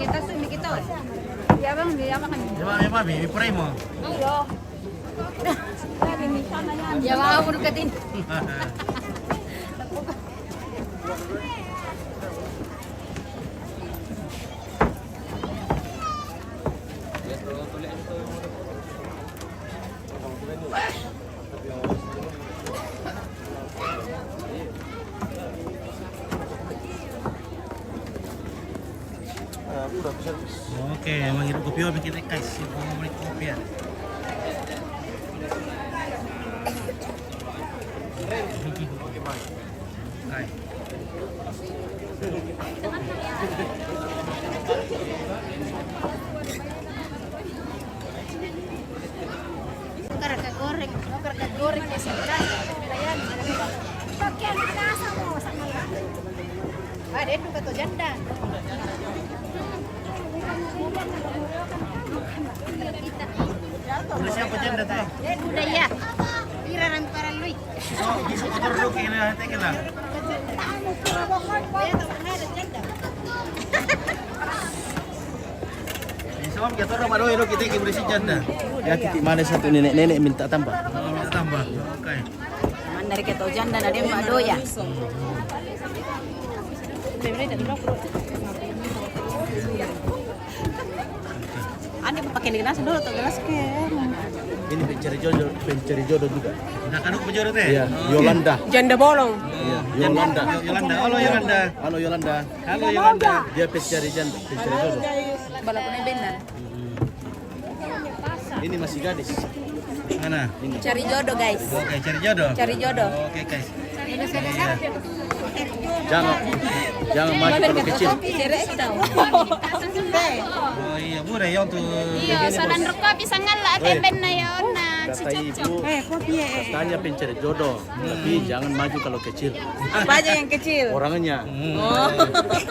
Kita sumi kita. Ya bang, dia makan. Ya mami, pray mo. Yo. Ya bang, aku deketin. Oke, manghirup kopi bikin guys. Mau beli kopi ya. Hai. Karena goreng ya sebelah. Pakaian nasa mo sa mga. Ada itu kata janda. Udah siapa janda teh? Udah ya. Kira nang para lui. Bisa motor dulu kena hati kena. Bisa jatuh rumah doa itu kita berisi janda. Ya titik mana satu nenek minta tambah. Oh, minta tambah. Oke. Man dari keto janda na dia mbak doya. Ane pakai ni nasi dulu atau gelas ke? Ini pencari jodoh juga. Udah kan pencari teh? Iya, Yolanda. Janda bolong. Iya, Yolanda. Halo Yolanda. Halo Yolanda. Halo Yolanda. Dia pencari jodoh. Balapunnya benar. Ini masih gadis. Mana? Cari jodoh guys. Oke, cari jodoh. Cari jodoh. Oke, guys. Jangan maju kalau kecil. Oh iya, murah ya untuk Iya, saran kopi sangat lah teben na yon na Kata ibu, katanya pencari jodoh, tapi jangan maju kalau kecil. Apa aja yang kecil? Orangnya.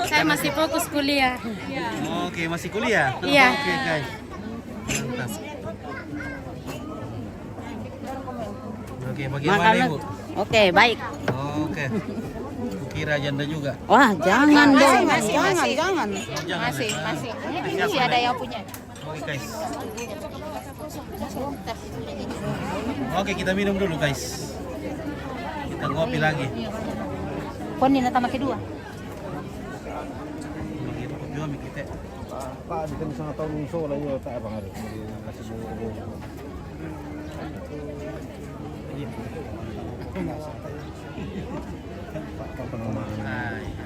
Saya masih fokus kuliah. Oke, masih kuliah? Iya. Oke, guys. Mantap. Oke, bagaimana Ibu? Oke, baik. Oke. Kira janda juga. Wah, jangan dong. Masih. Jangan. Jangan. Masih. Ini masih ada yang punya. Oke, guys. Oke, kita minum dulu, guys. Kita ngopi lagi. Pon na tama kedua. Manghirup kopi kami kita. Pak, di kan isang taon yung show lang yun, tak abang hari. Kasi buo. Nah, ya.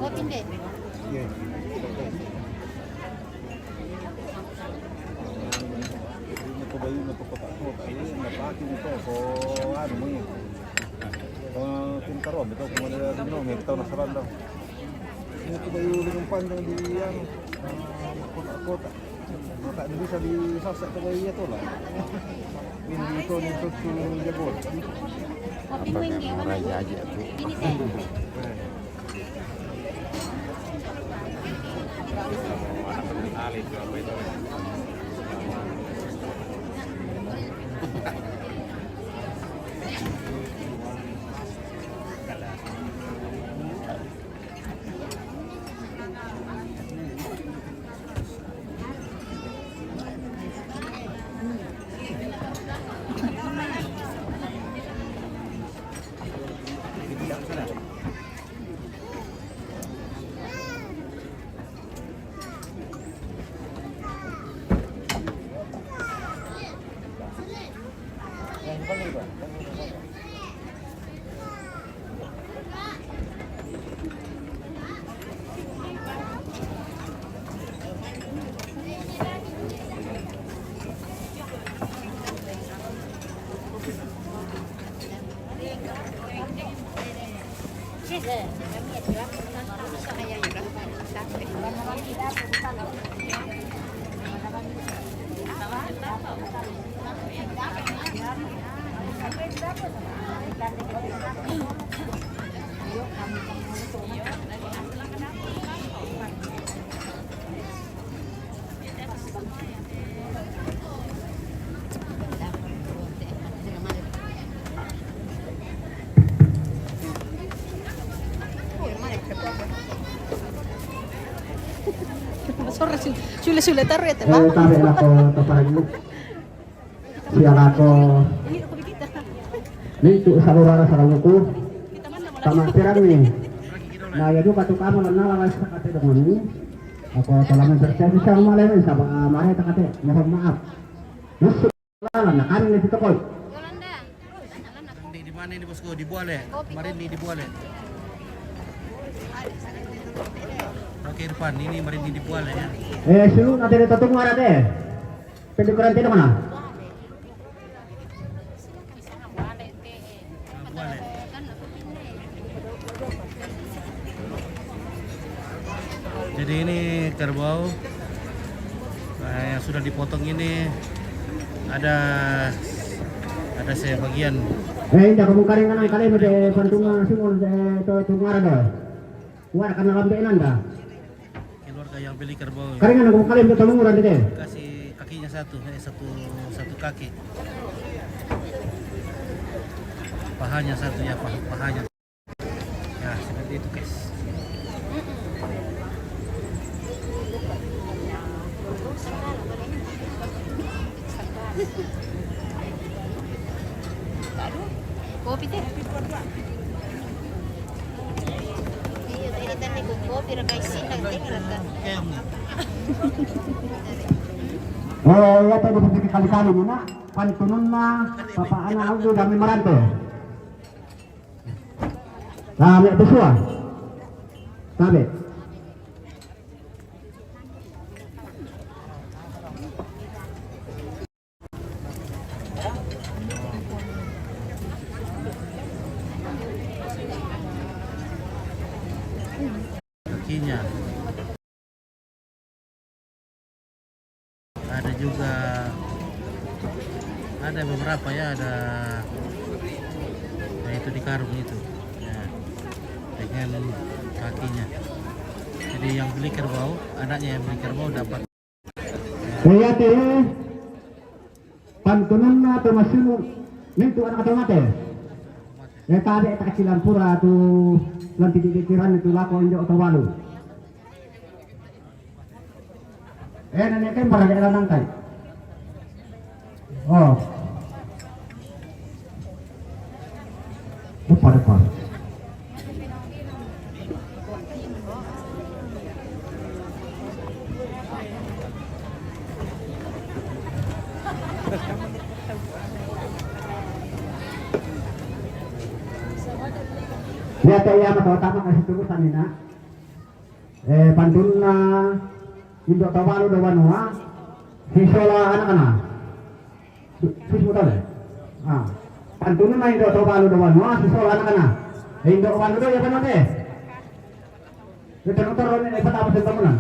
Kopi deh. Tak bisa disasak ke bayi itu lah. Ini itu jebol. Kopi mo ini apa? Ini teh. Sorry, sulit-sulit taruh ya, tabi lako to parang siya lako nito sa lurara sa luko tama pirang ni na yado katukamo na nalawas sa kate dong ni ako talaman bersendi sa malayan sa mare ta kate mohon maaf musuh na kami ni dito ko Di mana ini bosku? Di Buale. Kemarin di Buale. Oke depan ini Marini di Buale ya. Sulu nanti dito tunggu ara de pwede karantina mana Buale. Jadi ini kerbau yang sudah dipotong ini ada sebagian. hindi ako mong karingan ang kalim de pantunga simul de to tunggu ara de war kana lambe nanda Keluarga yang beli kerbau karingan ako kalim de tunggu ara de kasih kakinya satu kaki. Pahanya satu ya, pahanya. Ya seperti itu guys. Kopi teh. Iya, ini tadi kopi rakai sinang tinggal kan. oh ya to bisa kali-kali mana pantunun na papaan na ugo dami marante kami besua sabi Kakinya. Ada juga ada beberapa ya, ada itu di karung itu ya, dengan kakinya. Jadi yang beli kerbau, anaknya yang beli kerbau dapat. saya teh pantunun na tumasun nito anak atau mate ya tadi tak silang pura tu lanti dikiran itu lako injo atau walu nanya kan para daerah nangkai oh depan lihat ya mata utama kasih tulisan ini nak pantun na Indo tawalu do wanua sisola anak-anak sis betul ya pantun na Indo tawalu do wanua sisola anak-anak Indo walu do ya benar deh itu motor ini dapat apa sih teman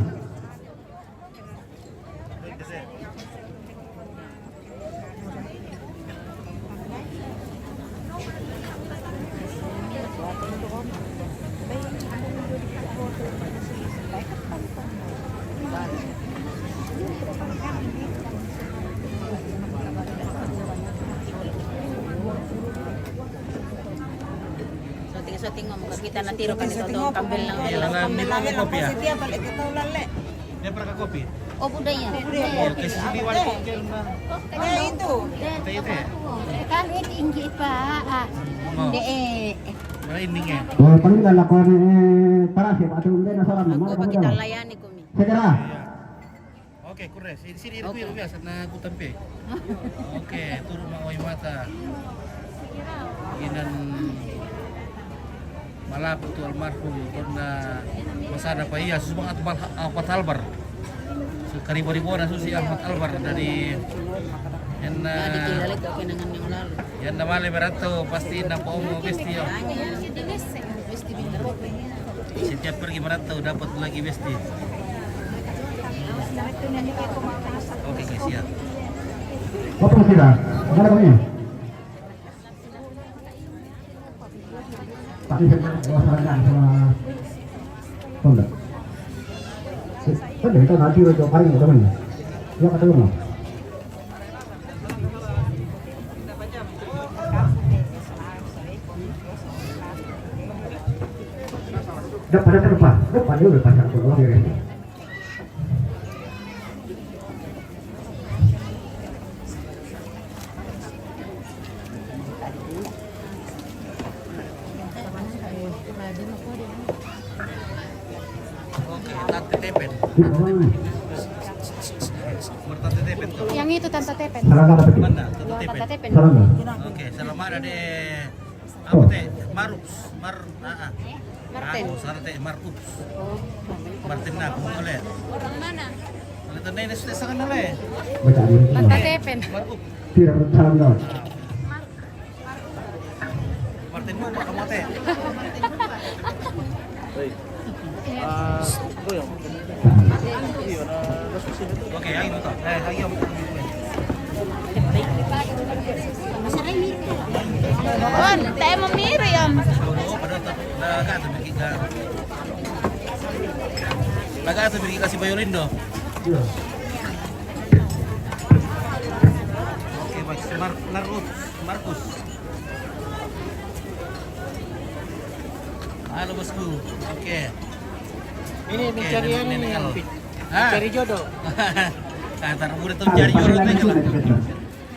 Syuting ngomong kita nanti rokan itu tuh kambil lang Kopi ya. Dia pernah ke kopi. Oh budaya. Kasih sini wali kopi Itu. Kali tinggi Pak. Mana indingnya? panggilan ako para siya atau hindi nasaran mo Ako kita layani kami. segera Oke, kures. Sini aku yang biasa na kutampe. Oke, turun maoy mata. Inan malapit tu almarhum karena masada pa iya susubang at Ahmad Albar. So karibo-ribo na susi Ahmad Albar dari yan na Dikilala ko kinangan yang lalu. yan na mali berato pasti na paumo besti yo. Setiap pergi merantau dapat lagi besti. Oke, siap. apa sila mana kami tapi saya wasaran sama Honda Honda itu nanti udah paling udah mana ya kata lu depan dia udah pasang semua dia Tante Tepen. Tante Tepen tuh. Yang itu Tante Tepen. Sarangga dapat. Mana? Tante Tante Tepen. Tepen. Sarangga. Oke, selamat ada di apa teh? Martin. Markus. Oh. Martin na, boleh. Orang mana? Boleh tanda ini sudah sangat noleh. Baca ini. Tante Tepen. Markus. Tidak sarangga. Martin mo, baka mo teh. Oke, ayo to. Ayo. On, tayo mo Miriam. Oo, pada Laga bigay kasi violin do. Iya. Oke, baik. Markus. Halo bosku. Oke. Ini mencari yang ini, mencari jodoh. Antar murid tuh cari jodoh teh kalau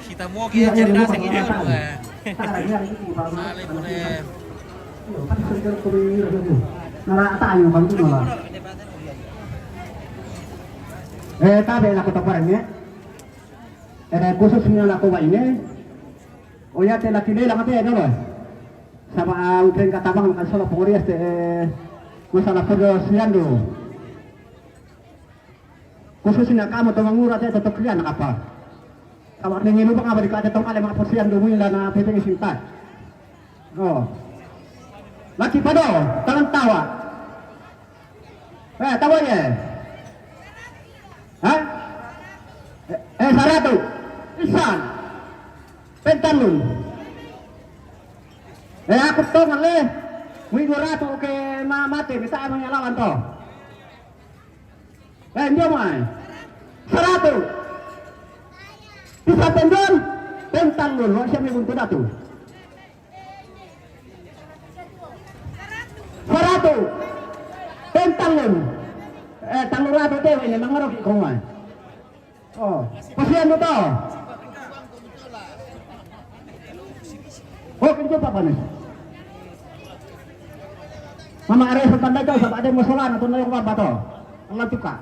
kita mau kita cari nasi jodoh. Sale boleh. Kan sekedar kurir gitu. Nara tayo bang tuh malah. Tabe lah kota parangnya. Khususnya lah kota ini. Oh ya teh laki lang ate ano loh. Sama ang tren katabang kan solo pokorias teh masalah persiando. Khususnya kamu tuh mengurus teh tetap kerja nak apa? Kalau nengin lupa ngabari ka tong ale mga persiando mo ila na piping sinta. Oh. Laki pado, tangan tawa. Tawa ya. Hah? Saratu. Isan. Pentanun. Aku to ngalih. Minggu ratu ke mati, bisa emang lawan to. Dia mai. Saratu. Bisa pendon. Pentanun, wak siya may bunto datu. Saratu. Pentanun. Tangan ratu tewe ini mangarok ikongan. Oh, pasian mo to. Oh, kinjo pa panis. Mama are sa tanda daw sa ade mo solan ato na yung baba to. Ang latuka.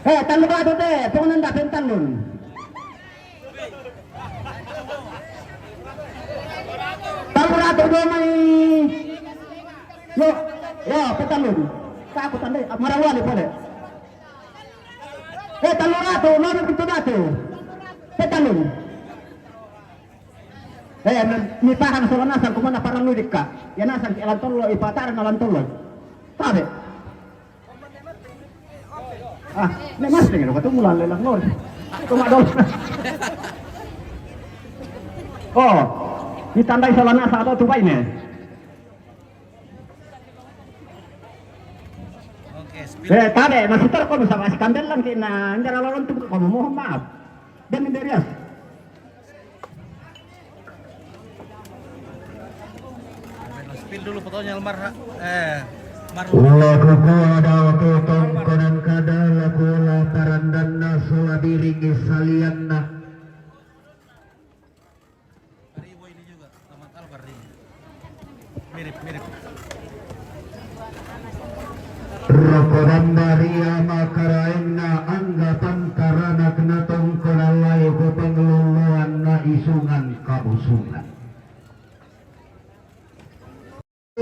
Tanong ratu te, pungan da pentanun. Ratu do may yo petalun aku tanda marawali pole talun ratu no pintu datu petalun ni paham soal nasal kumana parang nudik ka ya nasal alan tolo ipataran alan tolo tabe ne mas tingin ko tumulan lelang lor tumadol oh ditandai soal nasal atau tubay ne. Tabe, masih terkon sama si kandel lang kina, hindi lalong tuh kamu mohon maaf. Dan minderias. Spill dulu fotonya Almar. Ula kuku ada tutong konan kadala kula tarandanna sulabiringi salianna. Ribo ini juga, Ahmad Albar ini. Mirip. Rokodandaria makaraina anggapan karanak natong kolalayo ko pangluluan na isungan kabusungan.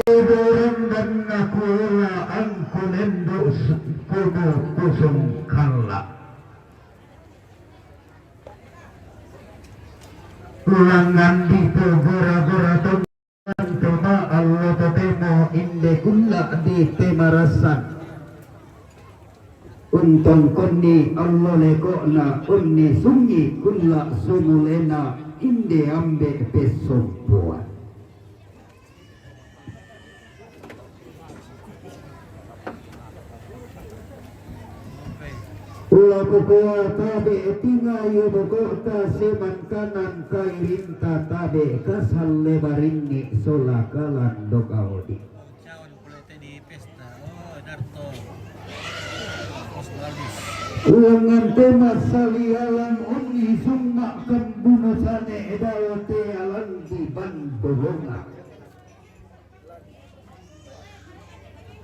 Udurang dan nakula ang kulendo kudu kusong kala. Ulangan dito gora-gora tong Toma Allah temo inde kulla di temarasan Unton konni Allah lekona unni sunyi kulla sumulena inde ambe pesompoa Ula kukua tabe tingayu bukota seman kanan kairinta tabe kasal lebaringi solakalan dokaodi. Cawan kulete di pesta. Oh, Darto. Australis. Ulangan tema salialan unni summa kan bunusane edawate alan di bantuhonga.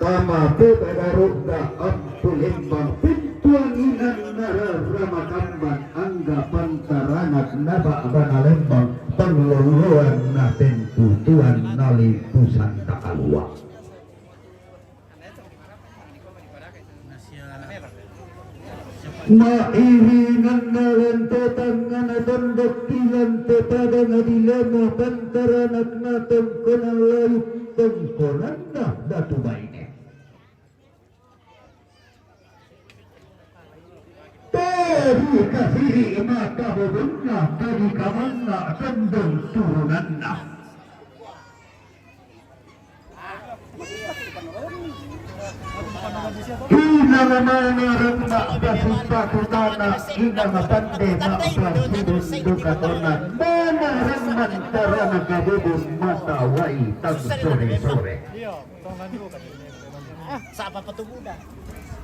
Mama Bebadarugga Abdulembang Pintuanginan Nara Ramakamban Angga Pantaranak Naba Abana Lembang Pengeluaran na tentutuan nali pusan takalua. Mairingan na lantotan nga natandok ilan tepada nga dilema pantaranak natin kanalayok tengkonan na datubay ni. Tadi kasiri mata bubunna tadi kamanna kandung turunan na. Inang manarang makasita kutana inang pande makasudun katonan manarang mantara nagabubun matawai tag sore-sore. Iya, tongan dulu kan. Sa apa patubuda?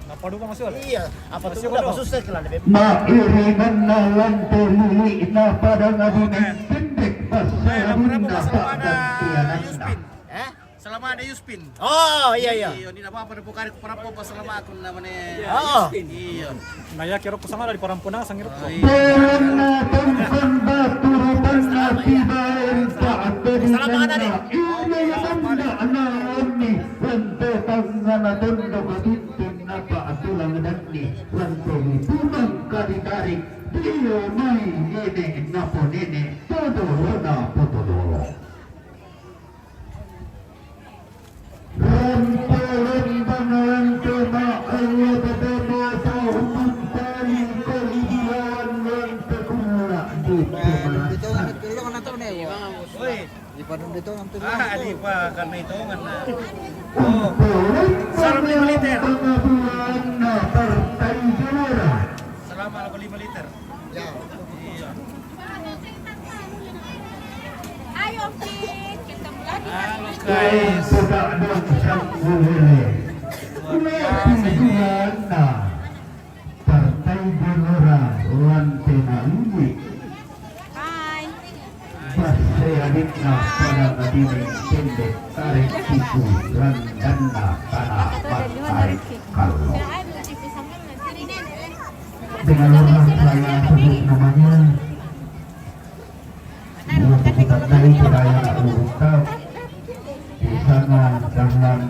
Napadu ka masul. Iya, apa patubuda masusay ka lang. Mairingan na lang terlili na padang adimin pendek pasarin na pagkantianan na. Selama ada Yuspin. Oh, iya. Iya, di apa pada bukari parapo pas selama aku namanya. Oh. Iya. Naya kira ko sama dari parampuna sang irot ko. Bulan na tangkan baturutan na tibain paatarinan na inayamanda na ni Rante tangan na tondo katintin na paatulang dani Rante tumang kaditarik Dio may nene na po nene Todoro na potodoro Rampalan bangalan kema Allah betemo tahun tali kelibuan dan tekuna di kemasan. Di pa karena itu karena. Oh. Sarap 5 liter. Na partai juara. Selama 5 liter. Ya. Iya. Ayo, Pit. Kita mulai. Halo guys. Sudah dong sanggulele. Juara. Partai juara lantena ini. Hai. Paseaditna pada kadiring pendek tarik siku randana tanah tarik kalau dengan orang saya sebut namanya kita dari budaya Luruta di sana dengan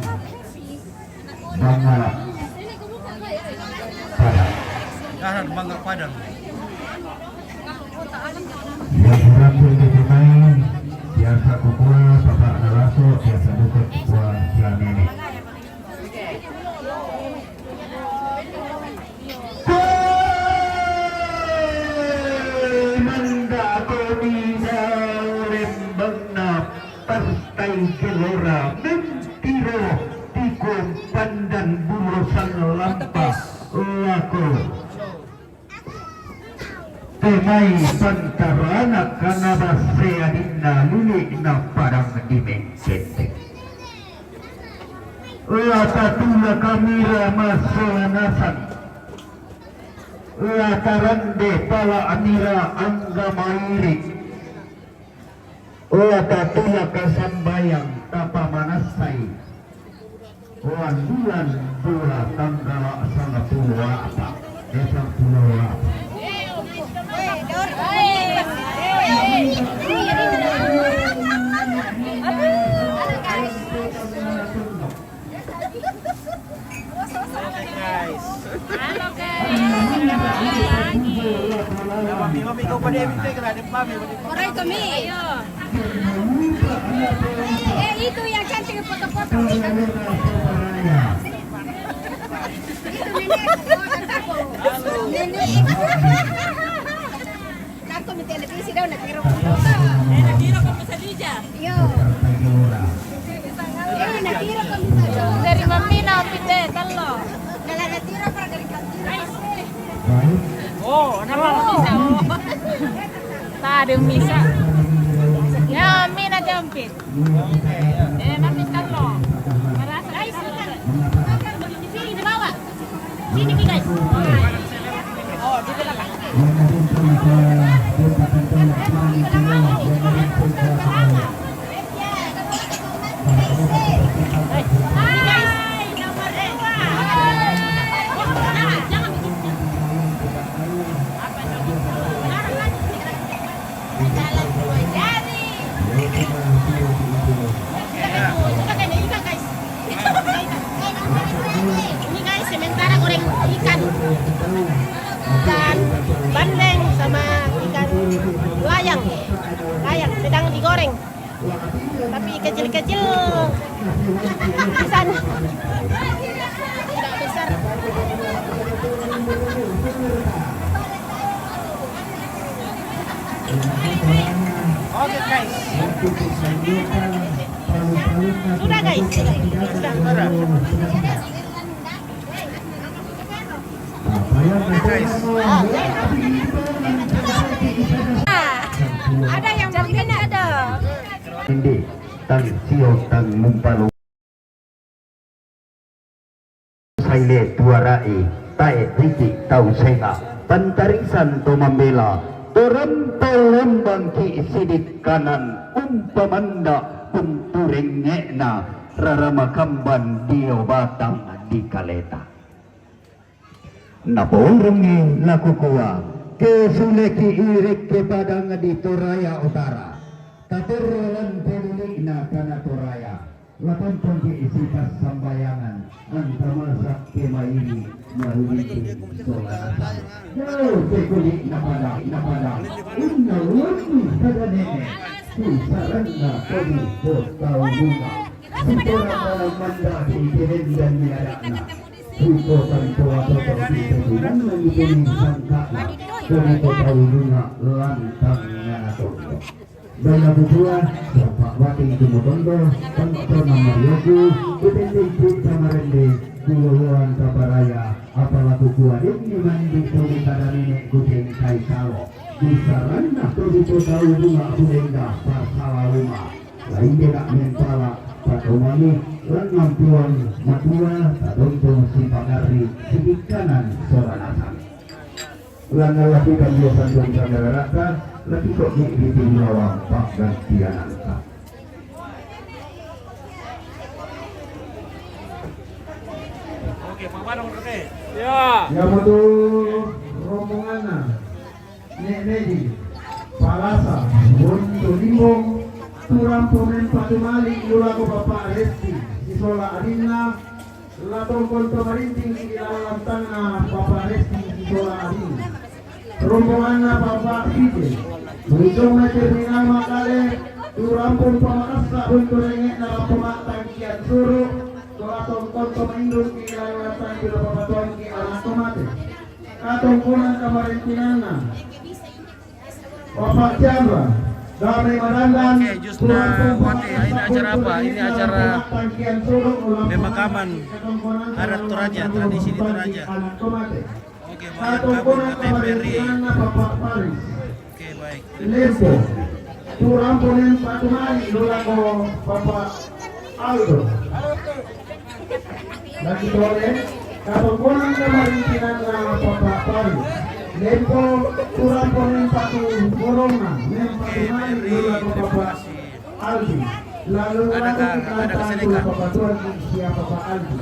Bangga Padang Karan Bangga Padang. yang berhasil ditunai biasa kukul bapak nalaso biasa dukut buah siang ini manda komida lembang na partai gelora mentiro tikum pandan burusan lampas lako Temai pantarana kana baseadina luli na parang dimensiente. Latatula kamera masolanasan. Latarande pala amira angga mairi. Latatula kasambayang tapa manasai. Bulan pula tanggal sangat tua apa? Desa pulau apa? Oray kami. Itu yang cantik foto-foto. Nenek. Aku di televisi daw natiro ko. Natiro ko sa Dija. Yo. Natiro ko sa dari mami na pite talo. Nala natiro para dari kantin. Oh, nama bisa. Tadi misa. Ya, mina jampit. Mami talo. Merasa guys. Sini di bawah. Sini guys. Oh, di belakang. kecil di sana. Tidak besar. Oke guys. Sudah guys, sudah. Ada yang begini ada. Hindi tang sio tang mumpalo saile tuarai tae riki tau sega pantarisan to membela turun lembang ki sidik kanan umpamanda punturing ngena rarama kamban dio batang di kaleta naporungi laku kuwa kesuleki irik kepada di Toraya Utara Taturulan penulikna kana Toraya Lapan pagi isipas sambayangan Antamasak kemaini Mahulitin solatan Jauh sekulik napada Inna wani sada nene Susarana kodi kotau bunga Sempurna dalam mandasi keren dan miladakna Suko tanto atau tersibulan Mengikuti sangkakna Kodi kotau bunga lantang nganatonto Daya bukua, Bapak Wati Jumotondo, Pantona Marioku, Kutendik Samarende, Guluan Kabaraya, Apalaku Kuadin, Mandi Tulikada Nenek Kuting Kaisalo, Disarana Tuliko Tahu Bunga Kudenga, Parsala Rumah, Lain Denak Mentala, Patomani, Lanang Tuan, Matua, Tadontong Simpangari, Sidik Kanan, Soranasan. Lanang lakukan biasan Tuan Kamera Rata, lagi kok di bawah Pak Gantiananta. Oke, Pak Barong oke. Ya. Ya betul rombongannya Nek Nedi Palasa Untuk Limbong Turang Pomen Patumali Lulaku Bapak Resti Isola Adina Latong Konto Marinting Ilawan Tangah Bapak Resti Isola Adina rombongannya Bapak Fide Berujung terminal Makale Turampun Pamakasa untuk rengek dalam pematang kian suruh Kelatong konto mengindun Kilawatan bila pematuan ki anak tomate Katong punan kamarintinana Bapak Jamba Damai Madandan Oke, Jusna Wati, ini acara apa? Ini acara pemakaman adat Toraja, tradisi di Toraja. Oke, banyak kabur KTPRI. Oke, baik. Lempo Turampunin Patumali Lulako Bapak Aldo lagi boleh kapungkunan kemarintinan Bapak Pari Lempo Turampunin Patu Corona Patumali Lulako Bapak Aldi lalu ada kesedihan Bapak Tuan siapa Bapak Aldi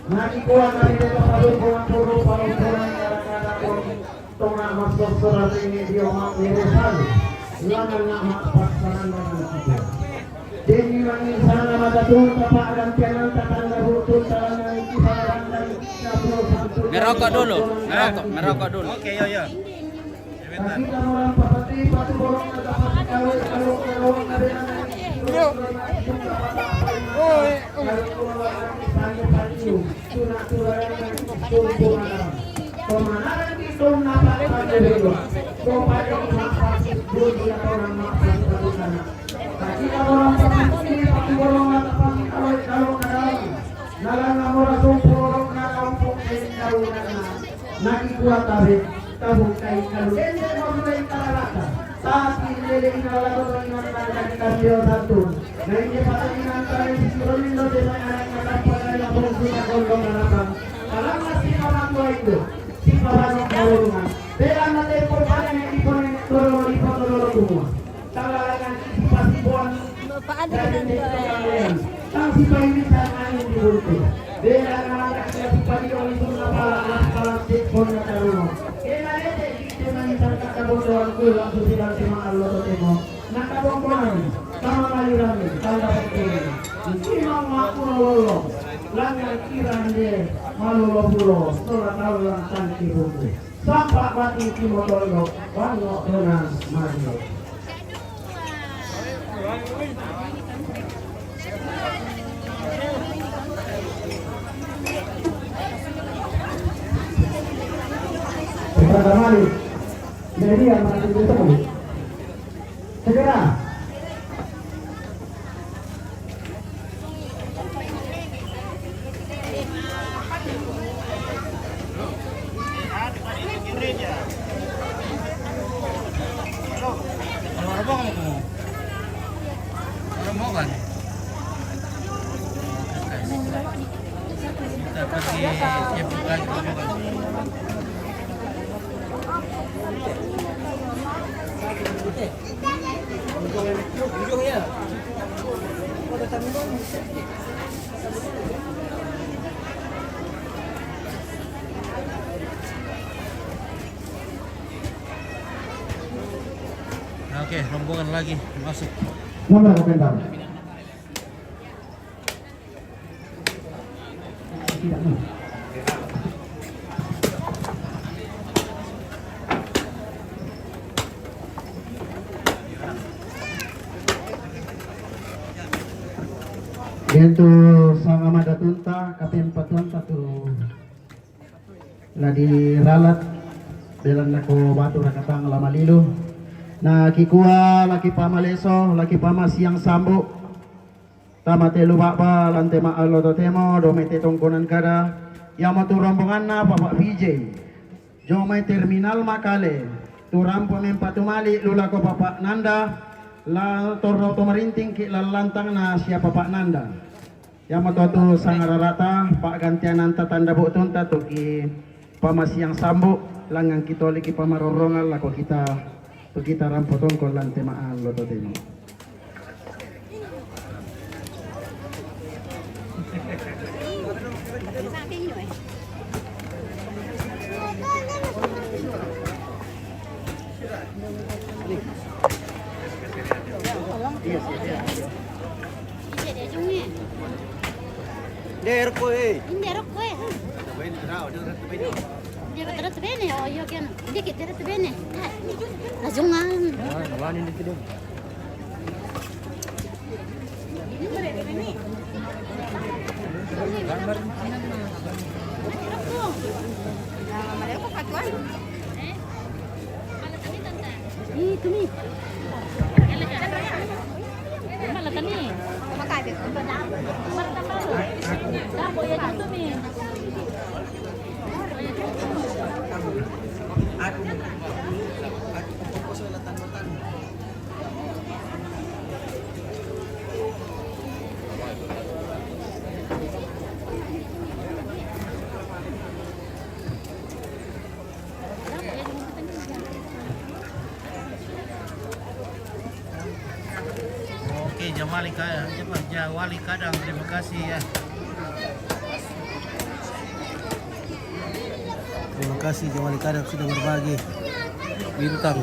nanti kuat dari Bapak Tuan Puru Palung-Purang Tengah masuk surat ini dia mak miresal langan nak pasangan dengan kita demi wangi sana mata tuh Bapak dan pianan tatanda butut tangan kisaran dan Ngerokok dulu. Oke, yo. tapi kamu orang papati patu borong ada pati kawin kalau ada yang Pemanaran itu nampakkan dulu. Kepada umat dunia orang maafkan satu sana. Tapi orang pasti pasti borong atau kalau nalang orang borong kampung tahu naki kuat tarik tahu kai kalau ini mau mulai karata. Tapi lele kalau orang ingat kasih satu. Nah ini pasti nanti sebelum itu dengan anak pada yang berusaha golong dalam. Kalau masih orang tua itu si bapak kalungan, beran nanti perpanen yang diponen turun di foto semua. Kalau dengan pasti bon, jadi kalian. Tapi ini sangat di buruk. Beran anak si pagi orang itu napala si bon kalungan. Kena ini dengan sarkat kabutuan ku langsung tidak terima Allah temo. Nakabongkonan sama mayurami kalau dapat ini. Ini mau lolo. Langan kiran de malulo pulo sola tahulan tanki buku sampak bati timotolo bango donan mario pada mali. Jadi yang masih bisa boleh. Segera. Kalau apa kamu mau? Mau kan? Kita pergi jemput lagi rombongan. Oke, rombongan lagi masuk. Nomor komentar. Tidak mau. Yaitu Sang Amada Tunta KPM Patuan satu lah diralat belan nako batu rakatang lama lilu na kikua laki pamaleso laki pama siang sambu tamate lubaba lante ma alo temo do mete tongkonan kada yamo tu rombongan na Bapak VJ jo mai terminal Makale turam pemem patumali lula ko Bapak Nanda la torro to marinting ki lalantang na siya Bapak Nanda yamo tu sangararata Pak gantian nanta tanda butun tu ki pamasiang sambu langang kitoli ki pamarorongal lako kita rampotong ko lante maan lo temo. Diretto bene, io che no. Dica diretto bene. Ragiongan. Ngalanin dito dong. Itu nih. Malah tani. Makanya Oke, Jawali Kadang, terima kasih ya. Terima kasih Jawali Kadang sudah berbagi bintang.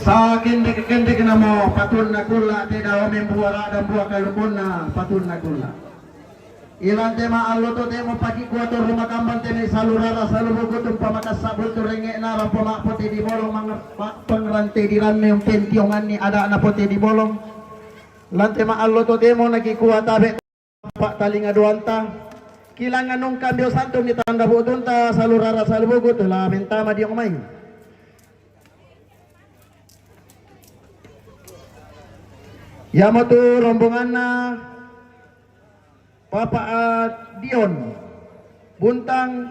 Sa kindik na mo patun na kula ti daw membuara dan buah kalupon na patun na kula. Ilan tema allo to temo pagi kuato rumah kamban teme salurara salurugo tum pamakasabul tu renge na rampoma poti di bolong mga pengrante di ranme yung pentiongan ni ada na poti di bolong. Lan tema allo to temo nagikuha tabe pak talinga duanta. Kilangan nung kambyo santum ni tanda butun ta salurara salurugo tu la mentama di yung may. Yamo tu rombongan na Papa Dion Buntang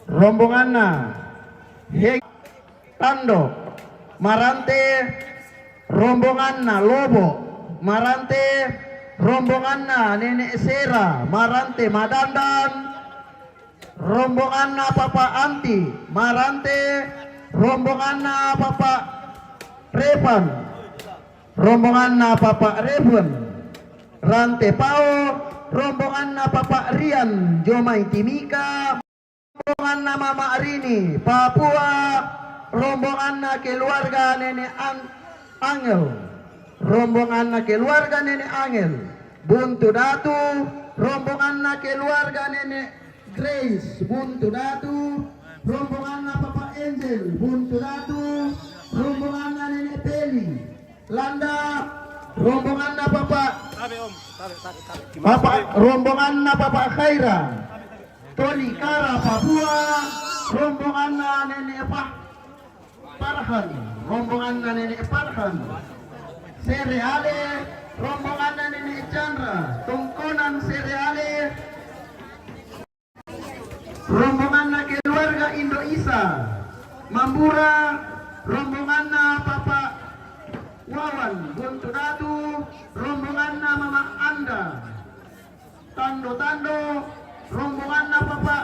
rombongan na Heg Tando Marante rombongan na Lobo Marante rombongan na Nenek Sera Marante Madandan rombongan na Papa Anti Marante rombongan na Papa Repan rombongan na Papa Revan Rante Pao, rombongan na Papa Rian, Jomay Timika, rombongan na Mama Arini, Papua, rombongan na keluarga Nenek Angel, rombongan na keluarga Nenek Angel, Buntu Datu, rombongan na keluarga Nenek Grace, Buntu Datu, rombongan na Papa Angel, Buntu Datu, rombongan na Nenek Peli, Landa, rombongan na rombongan na Papa Khaira, Tony Kara Papua, rombongan na Nenek Parhan, rombongan na Nenek Parhan, Sereale, rombongan na Nenek Chandra, Tungkonan Sereale, rombongan na keluarga Indo Isa, Mambura, rombongan na Papa Wawan, Buntu Datu, rombongan na Mama Anda, Tando, rombongan na Papa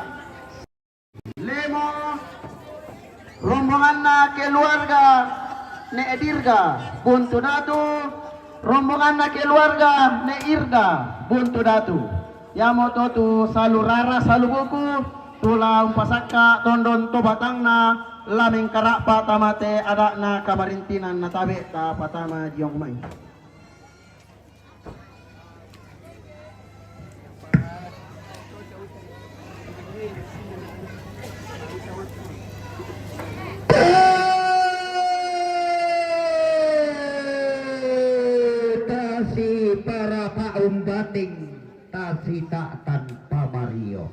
Lemo, rombongan na keluarga Ne Edirga, Buntu Datu, rombongan na keluarga Ne Irda, Buntu Datu. Yamo tu salurara salubuku, tula umpasaka tondon to batang na laming karapa tamate ada na kamarintinan na tabi ta patama diong main. Tasi para kaum bating, tasi tak tanpa Mario.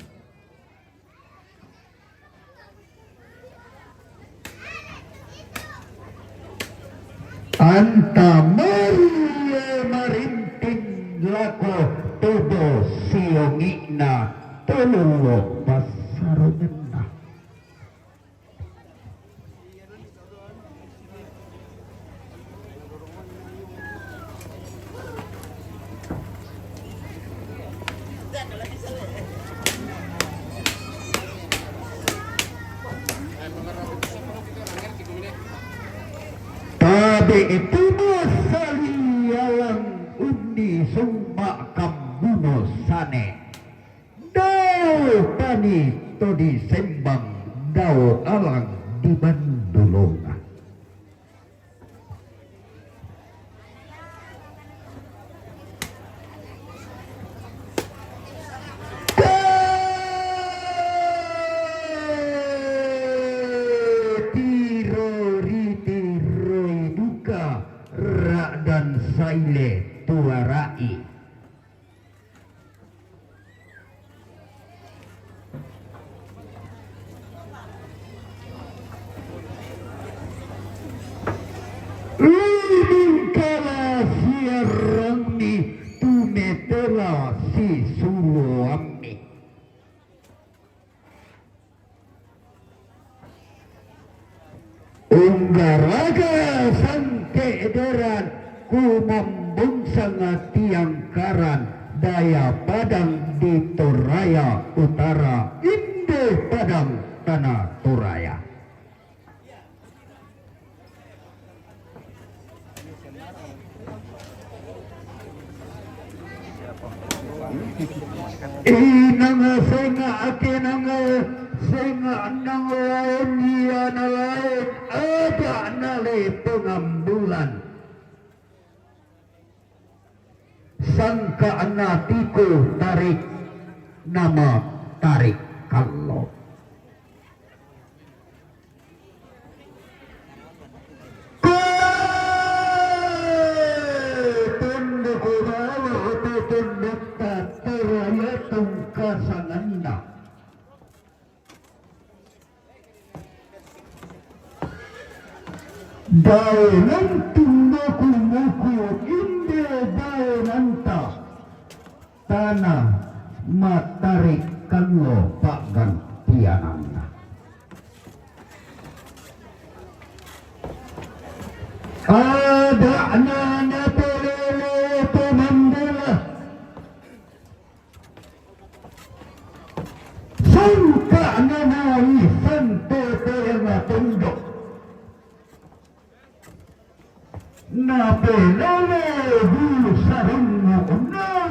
Anta Mario marintin lako tubo siongina tululo pasarunena. Tabi itu masalialang undi summa kambuno sane. Dau tani to disembang dau alang di bandulunga. Dan saile tuarai kala siarangni tumetela si suami unggaraga sangke ederan ku membungsang tiang karan daya Padang di Toraya Utara Indo Padang Tanah Toraya. Inang senga akinang senga nang lain iya na lain ada nale pengambulan sangka anatiku tarik nama tarik kalau tunduk bawa tunduk tataraya tungkasananda daunan tunduku muku inde daunanta tanah matarik kanlo pak gantiananda ada nana pelele pemandela sangka nanai santo pelele tunduk na pelele bulu sarungu na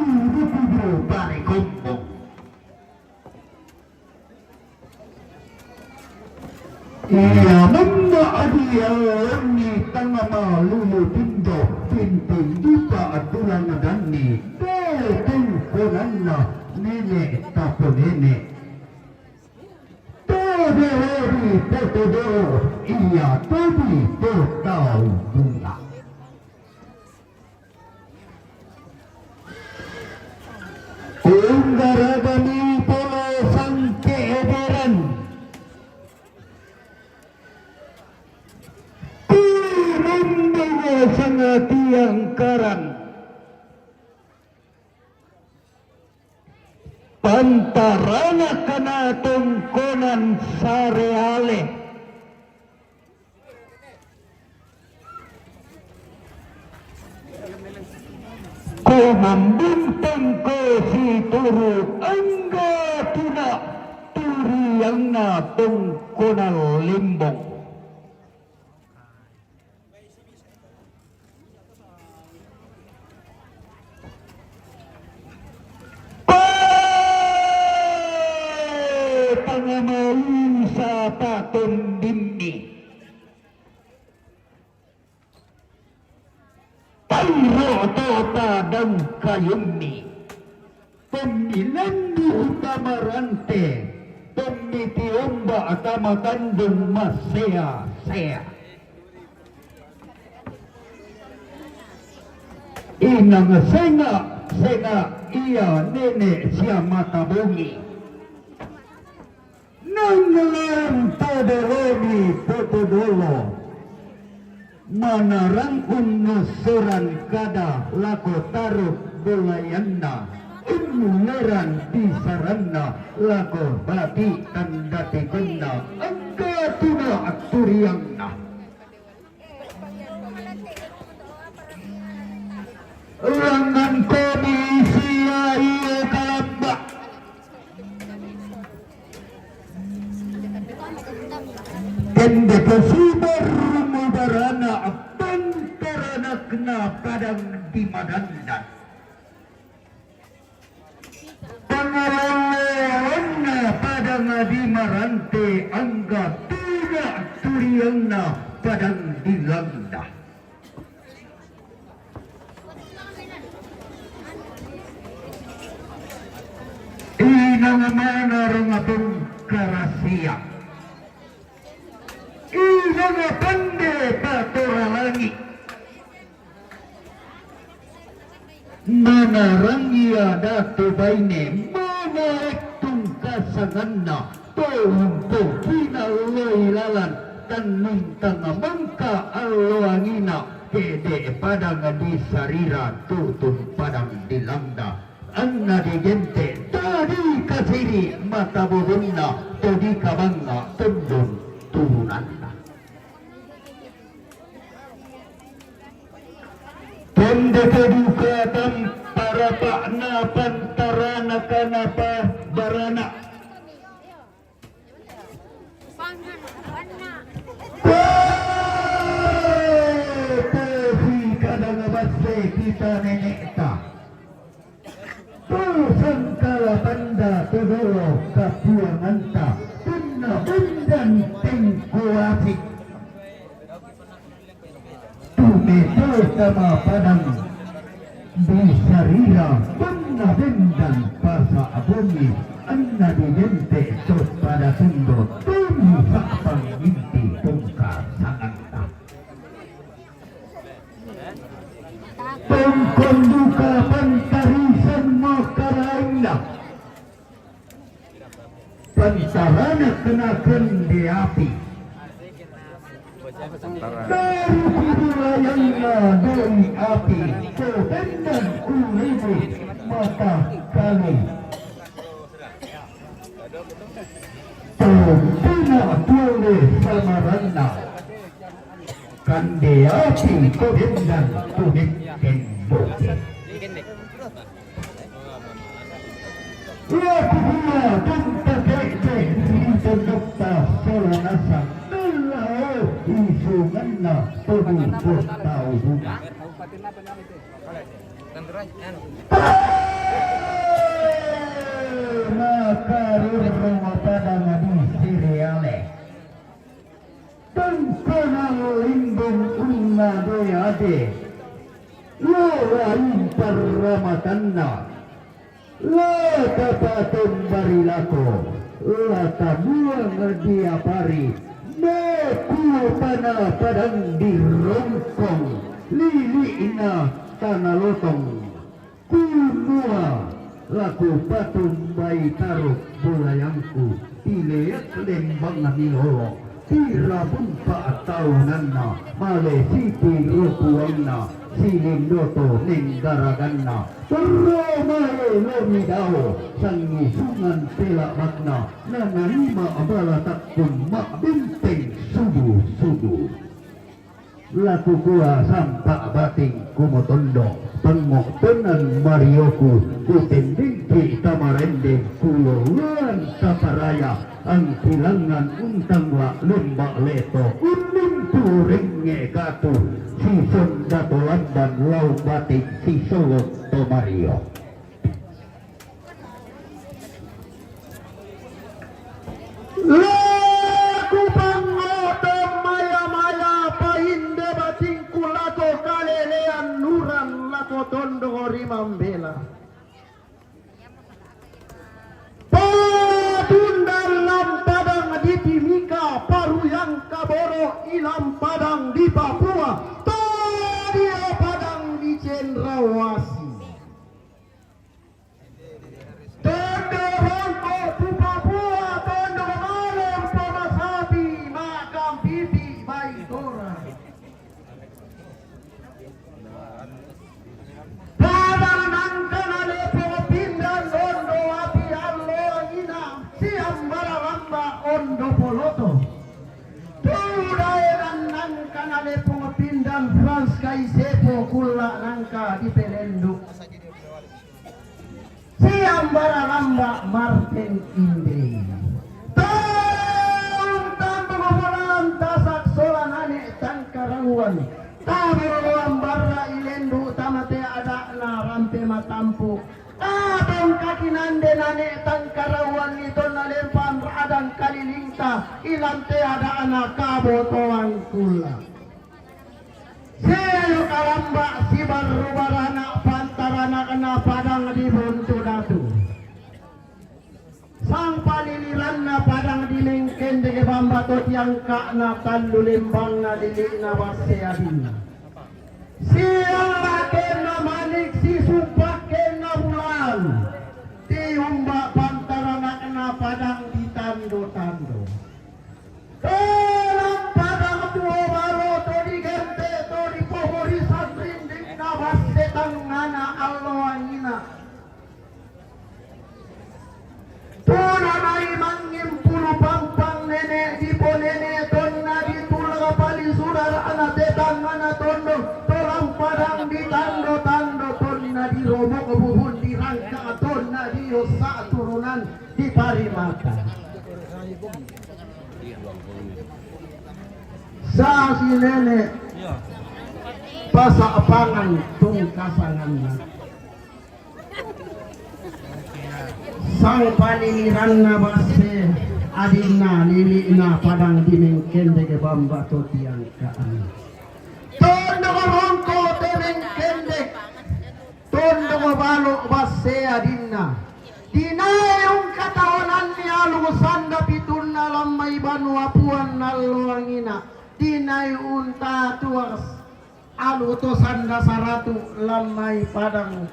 Iya mama adialani tanga malulu tindo pinting duta atulang dani datang konanna nenek tapo nenek tadari totodo iya tobi totau bunga Unggaragami polo sangke ederan Tirundungo sangat tiang karang Pantarana kana tungkonan sareale Ko membuntang ko si turu angga tuna turi yang na tungkonan limbong Pangamalin sa tatong dimni Tayro to padang kayumni Pemilan di utamarante Pemitiomba atamatandong masaya-saya Inang senga iya nenek siya matabungi Nanggalan tadaloni totodolo Manarang unusuran kada lako taruk bulayanna Umuleran di saranna lako bati tandati kena Angga tuna aturiangna Langan komisi iya kalamba Kende kesibar mudarana pantarana kena padang di madandan Pangalawana padang di marante angga tidak turiangna padang di langda Inang mana rengatong karasia Inang pande patora langit Mana rangia datu baine Mana ektung kasanganna Tohumpo kina loi lalan Tan mintang mangka aloangina Kede padang di sarira tutun padang di langda Anna di gente tadi kasiri mata bodonna Tadi kabanga tendun turunanna Tende kedukatan para pakna pantarana kanapa barana Tapi kadang base kita nenek ta Sangkala tanda todoro kapuanganta Tuna bundan tengkuasik Tumeto sama padang Di sarira Tuna bundan pasa abumi Anna di gente sos pada sundo Tuni sakpang inti tungka sanganta Tungkon duka pantarisan makaraina Pantarana kenakan di api Dari wilayahnya dari api Kebendan ulibu mata kali Tumpina tule samarana Kande api kebendan tunik kendoki Lakunya tunta kete Rita dokta solanasa Nalao isunganna Tudu tau bunga Maka rurung padang di sireale na ade Lora imparamatanda La tapatun barilako La tabuang dia pari Meku pana padang dirongkong Lili ina tanah lotong Kunua laku patung bayi taruh bulayangku Tileak lembang nilolo Tira bumpa taunanna Male siti rupuanna Siling doto ninggaraganna Terro male lomidao Sangi sungan pelak makna Nana lima abala takun mak binteng sudu-sudu Laku gua sampak bating kumotondo Pengok tenan marioku Kutending kita marendeng Kulungan taparaya Ang kilangan untang wa lembak leto Unung turenge katu Si sondato lamban lau batik Si solot to mario Laku pangoto maya-maya Pahinde batingku lato kalelean nuran Lato tondo rimambela Patundal lampadang di Timika Paruyang Kaboro Ilam padang di Papua Todia padang di Cendrawasih Tondo Rongko di Papua Tondo Malem Pemasabi Makam Bibi Baitora Padang Nangkana Lepo Pindan Tondo Api Allo Ina Siam Bararamba Ondo Poloto Tudaeran Nangkana Lepo Pindan Frans Kaisepo Kula Nangka di Pelenduk Siam Bararamba Martin Inde Tang Pengoboran Tasak Solanane Tangkaranguan Tabaruan Barra Ilendu Tamate Adakna Rampe Matampu Abang kakinande nane tangkarawan ito na lempam adang kalilingta ilante ada anak kabotoan kula Selo kalamba si barubarana pantarana kena padang di buntu datu Sang paliliran na padang di lingken di bambato tiang ka na tandu limbang na dili na wase adina Siang laken na manik si sumpaken na bulan Tiumba pantarana kena padang di tando-tando Dalam padang tuo baro to di gente to di pohorisan rinding na wase tangana alloangina Tuna nai mangim pulu pampang nene di ponene tonna di tulaga pali sudara anak tetang anak tondo tolang padang di tando-tando tonna di romo kebuhun di rangka tonna di yosa turunan di parimata sa si nene pasa apangan tung kasangan Sang paliliran na base adina lili na padang dimengkende ke bamba to tiang kaan Tondo ko rongko temengkende Tondo ko balo base adina Dinayong katawanan ni alusan da pitun na lamay banuapuan na luangina Dinay unta tuas alutosan da saratu lamay padang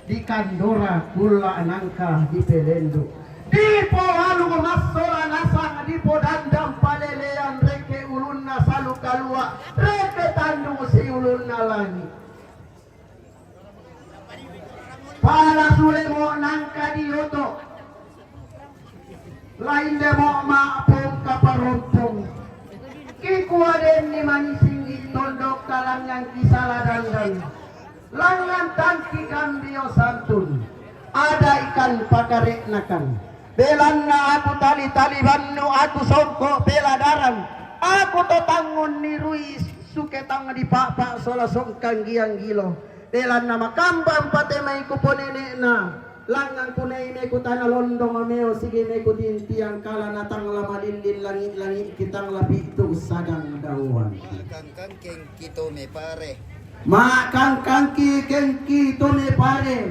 di Kandora Kula Nangka di Pelendo di Pohalu Masola Nasang di Podandam Palelean Reke Ulunna Salu Kalua Reke Tandung si Ulunna Langi Pala Sulemo Nangka di Yoto lain demo maapong kaparompong kikuaden ni manisinggi tondok talang yang kisaladangan Langan tangki kambio santun ada ikan pakarek nakan belan na aku tali-tali bannu aku songko beladaran aku to tangun nirui suketang di pak sola songkang giang gilo belan nama kambang patemai kuponene na Langang kunay may kutana londong ameo sige may kutin tiang kala natang lamadindin langit-langit kitang labi tu sagang dawan. Kangkang kengki to me pare. Kangki kengki to me pare.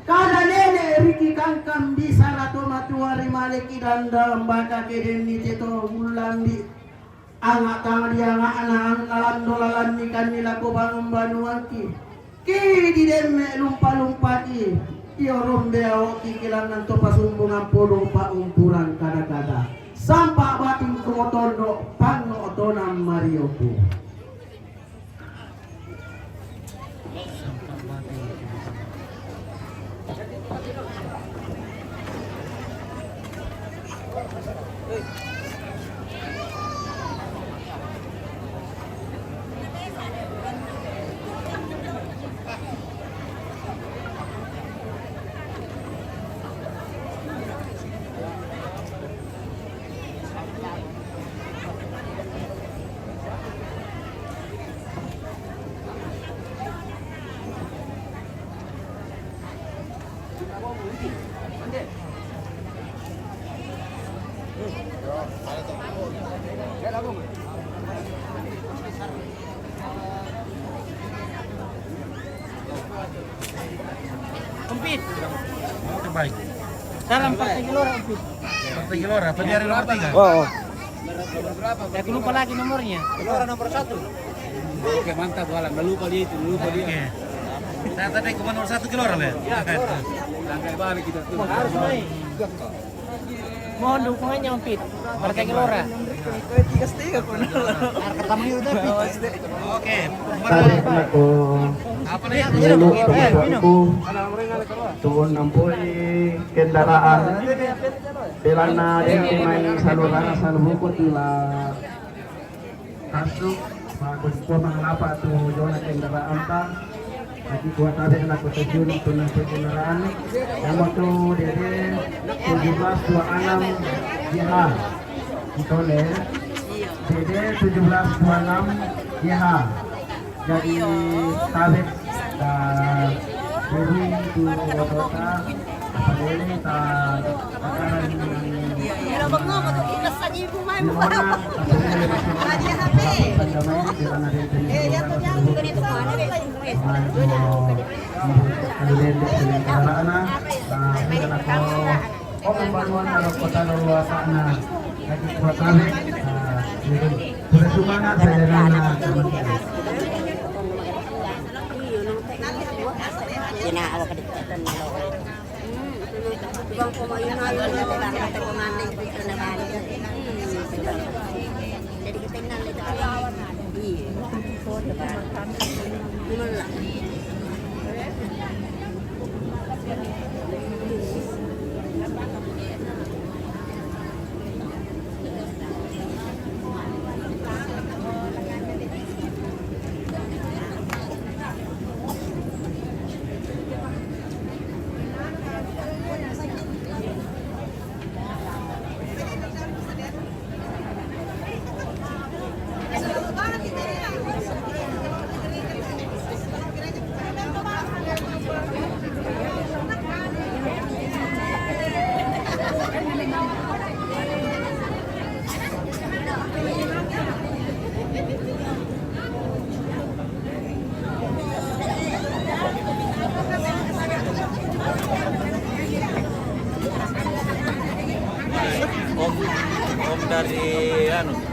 Kada nene riki kangkang bisa rato matuari maleki danda mbaka keden ni teto ulang di angak tang dia angak anak lalan nikan nila ko bangun banuanki. Ki di demme lumpa-lumpati. Iyo rombe awak kikilang ng topasumbungan puro paumpuran kada-kada. Sampa bating kumotondo pang-oto ng Mario po. Kumpit. Oke baik. Salam Partai Gelora kumpit. Partai Gelora, penjari nomor 3. Oh. Aku lupa lagi nomornya. Gelora nomor 1. Oke mantap Walang. Nggak lupa dia itu, lupa dia. Oke. Saya tadi ke nomor 1 Gelora ya. Ya Gelora. Langkai balik kita tuh. Harus main. Mohon dukungannya Umpit. Partai Gelora. Oke. Tarik aku Apa nih? dulu teman-temanku turun nampoi kendaraan pelana yang main saluran salubuku tila kasuk bagus po mangapa tu jona kendaraan ta jadi kuat ada nak terjun tu nampoi kendaraan yang waktu dede 1726 jiha itole dede 1726 jiha jadi tabet dari itu kota apa ini akan Kinaawa ka dito na lo. Ibang kumain na yun na lang natin kumain dito na ba. Jadi kita tingnan dito. Iya. So, diba? Gimana lang.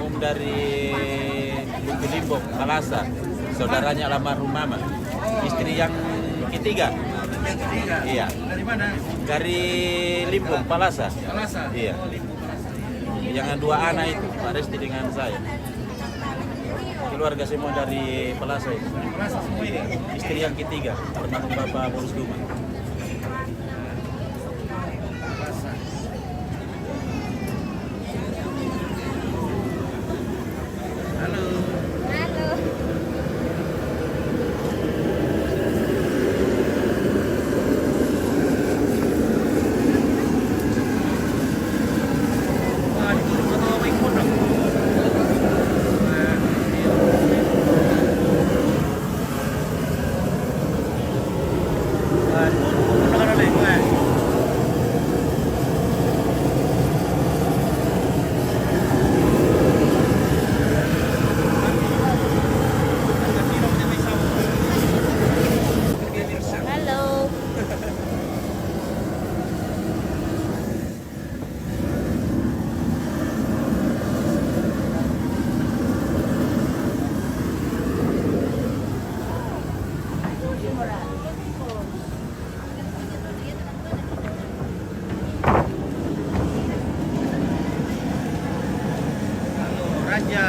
Om dari Luku Limbok, Malasa, saudaranya almarhum Mama, istri yang ketiga. Iya. Dari mana? Dari Limbok, Malasa. Malasa. Iya. Yang dua anak itu, Pak Resti dengan saya. Keluarga semua dari Palasa itu. Malasa semua ini. Istri yang ketiga, almarhum Bapak Boris Duma. Aduh.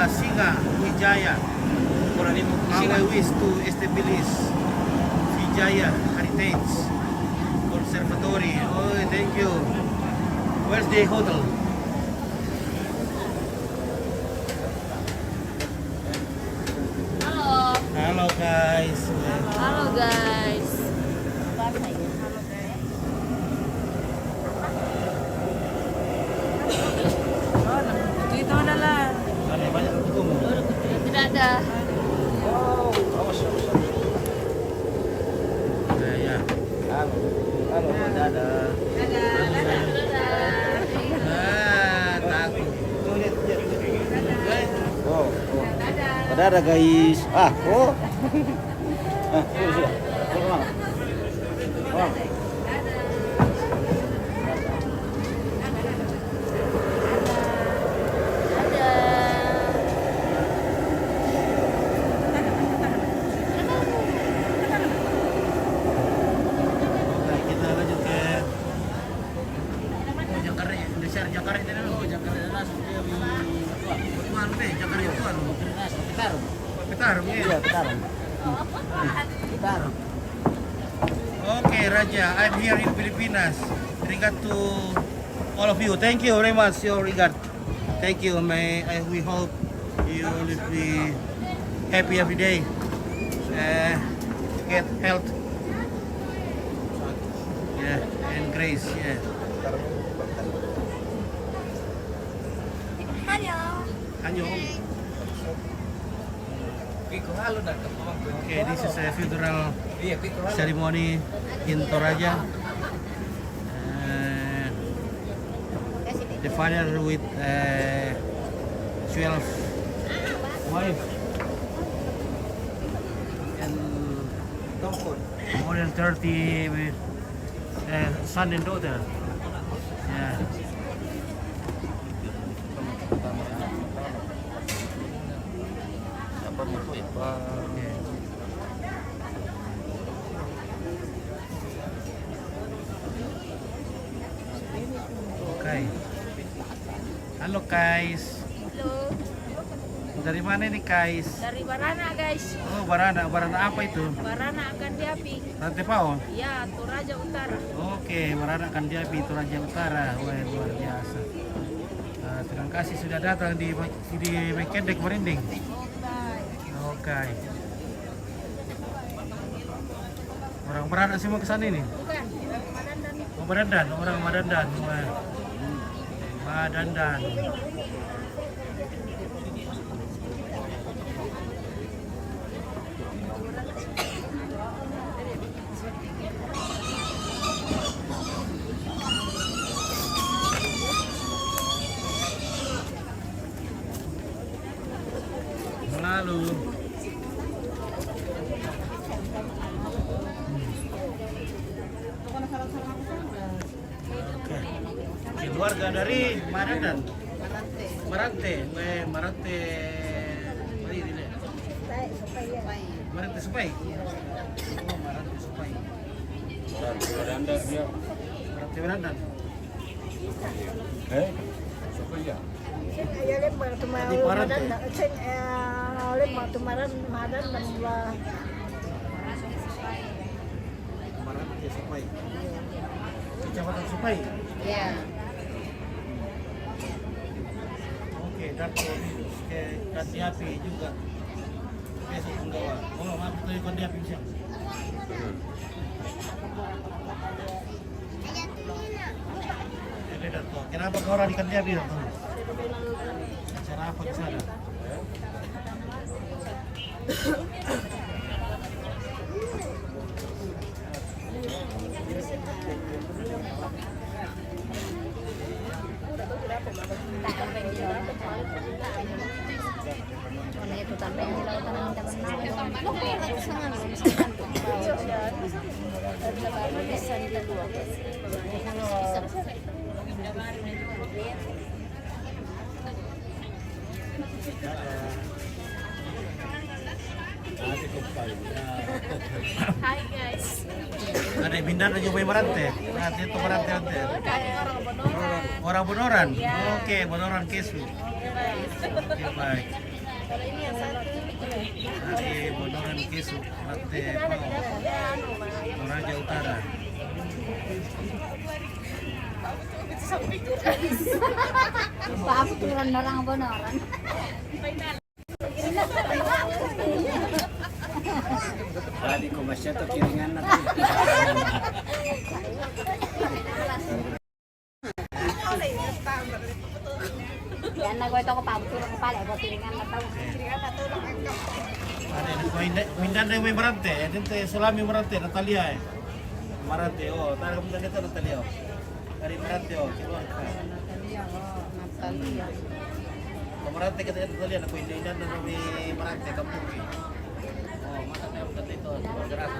Singa Wijaya. My wish to establish Vijaya Heritage Conservatory. Oh, thank you. Where's the hotel? Halo. Halo guys. Halo guys. Dito na lang. Ada banyak hukum. Tidak ada. Ya. Dadah. Takut. Dadah guys. Sudah. Oke, kita lanjut ke Jakarta. Dasar Jakarta itu dulu. Jakarta langsung dia Betuan deh, Jakarta Betuan. Petarung ya. Petarung. Okay, Raja, I'm here in Filipinas. Regard to all of you. Thank you very much. Your regard. Thank you. We hope you will be happy every day. Get health. Yeah, and grace. Yeah. Halo. Okay, this is a funeral ceremony in Toraja. The father with 12 wife and more than 30 with son and daughter. Yeah. Okay. Okay. Halo guys. Halo. Dari mana nih guys? Dari Barana guys. Oh, Barana. Barana apa itu? Barana akan diapi. Rantai Pao? Ya, Toraja Utara. Oke, Barana akan diapi Toraja Utara. Wah, luar biasa. Terima kasih sudah datang di Mekedek Merinding. Oke. Orang Barana semua ke sana ini? Bukan, orang Madandan. Oh, Madandan, orang Madandan. Wah. Madandan. Lalu Oke. Keluarga dari Madandan. Marante. Marante. Marante Supai. Oh, Marante Supai. Marante Madandan. Di Marante. Marante Supai. Kecamatan Supai. Ya. Oke, dan Kandiapi juga. Besok penggawa. Oh, maaf itu Kandiapi siang. Dato. Kenapa kau orang di Kandiapi, Dato? Acara apa di sana? Itu tanpa yang di lautan yang kita Hai guys. Ada yang pindah dari Marante. Nanti itu Marante nanti. Orang Bonoran. Orang Bonoran. Ya. Oke, Bonoran Kesu. Oke, baik. Dari Bonoran Kesu, Rate Pau, Toraja Utara. Pak aku turunan orang Bonoran. Tadi komasya tuh kiringan nanti. Yan na ko ito ko pa turun pala ko piringan na tawo. Ada Mindan yang may Marante, dito Sulami Marante, Natalia Marante, oh, tara kamu dito Natalia. Dari Marante, oh, kiluan ka. Natalia. Marante kita Natalia, na Mindan na may Marante, kampung. Oh, matanda yung dito, gerasa.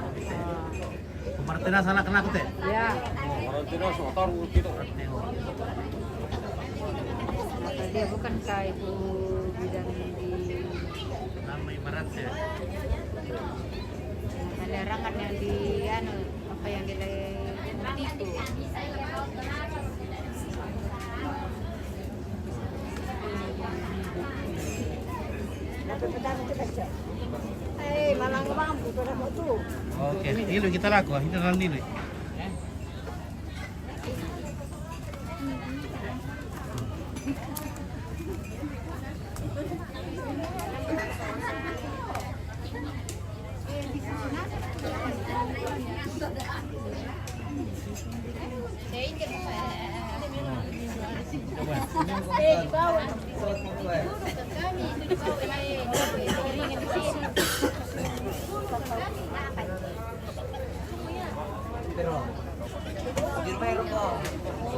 Marante na sana kena kute. Ya. Oh, Marante na so taru gitu. Dia bukan kayak ibu bidan di Namai Marante. ada rangan yang di anu apa yang di itu. Malang bang, butuh ada foto. Oke, dulu kita laku, kita dalam dulu.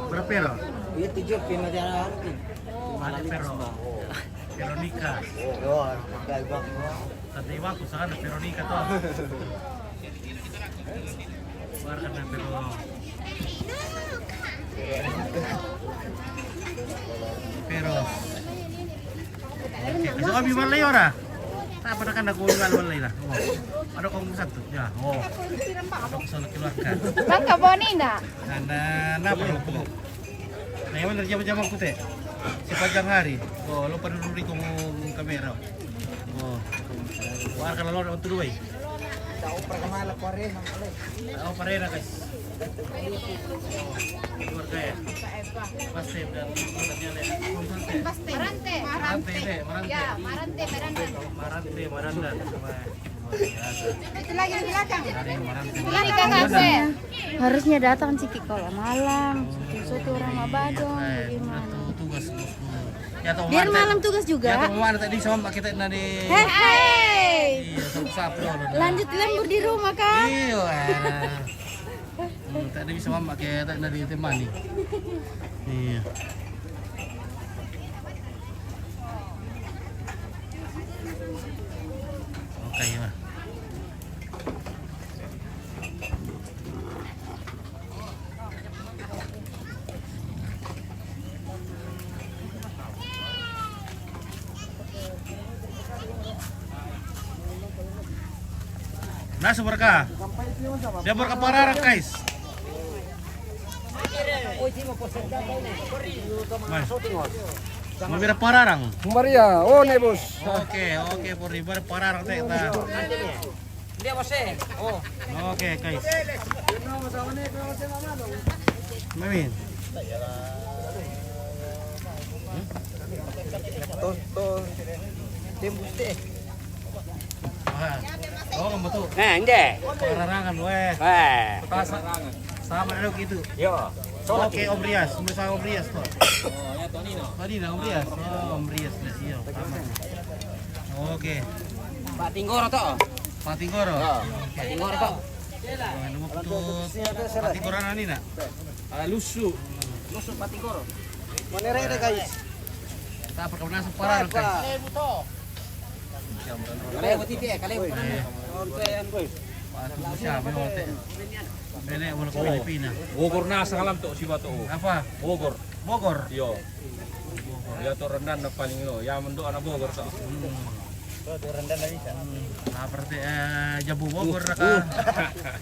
Berapa pero? Iya 7 pinadahan. Ada pero. Veronica. Oh, galbak. Tadi waktu sana Veronica tuh. Keluar karena pero. Pero. Oke, kami malay ora. Tak pernah kan aku malay lah. Oh. Ada kong satu. Ya, oh. Ada kesana keluarkan. Bangka Bonina. Nah, perlu po. Nah, yang mana jam-jam aku teh? Sepanjang hari. Oh, lupa dulu di kong kamera. Oh. War kalau lo untuk dua. Tahu perkemala pare nang kale. Oh, parena guys. Keluarga ya. Pasti dan keluarganya le. Marante. Marante. Ya, Marante. Maranda. Itu lagi di belakang. Marante. Ini kakak saya. Harusnya datang Ciki kalau malam. Suatu orang Mabadong gimana? Tugas. Ya toh. Biar malam tugas juga. Ya toh mana tadi sama kita di. Hei. Iya, sabtu. Lanjut lembur di rumah kan? Iya. Tadi bisa mama kayak tadi dari temani. Iya. Oke ya. Nah, seberkah. Dia berkepararang guys. Mau berpararang. Maria, oh nih bos. Oke, Puri berpararang teh ta. Dia bos Oh. Oke, guys. Mamin. Tuh. Tembus deh. Oh, kamu tuh. Nah, inde. Pararangan weh. Sama ada gitu. Yo. Oke, Om Rias, bersama Om Rias tuh. Oh, ya Tonino. Tonino, Om Rias. Oh, Om Rias lah sih. Sama. Oke. Pak Tinggoro toh. Pak Tinggoro. Pak Tinggoro toh. Nomor putus. Pak Tinggoro nani nak? Lusu Pak Tinggoro. Monere deh guys. Kita perkebunan separang guys. Kalian buat itu ya, kalian. Pak siapa mau teh? Nenek mau ke Filipina. Bogor na sa alam to si Bato. Apa? Bogor. Bogor. Yo. Ya to rendan na paling no. Ya mendo ana Bogor sa. Tuh rendah dari sana. Nah, berarti Jabu Bogor ka.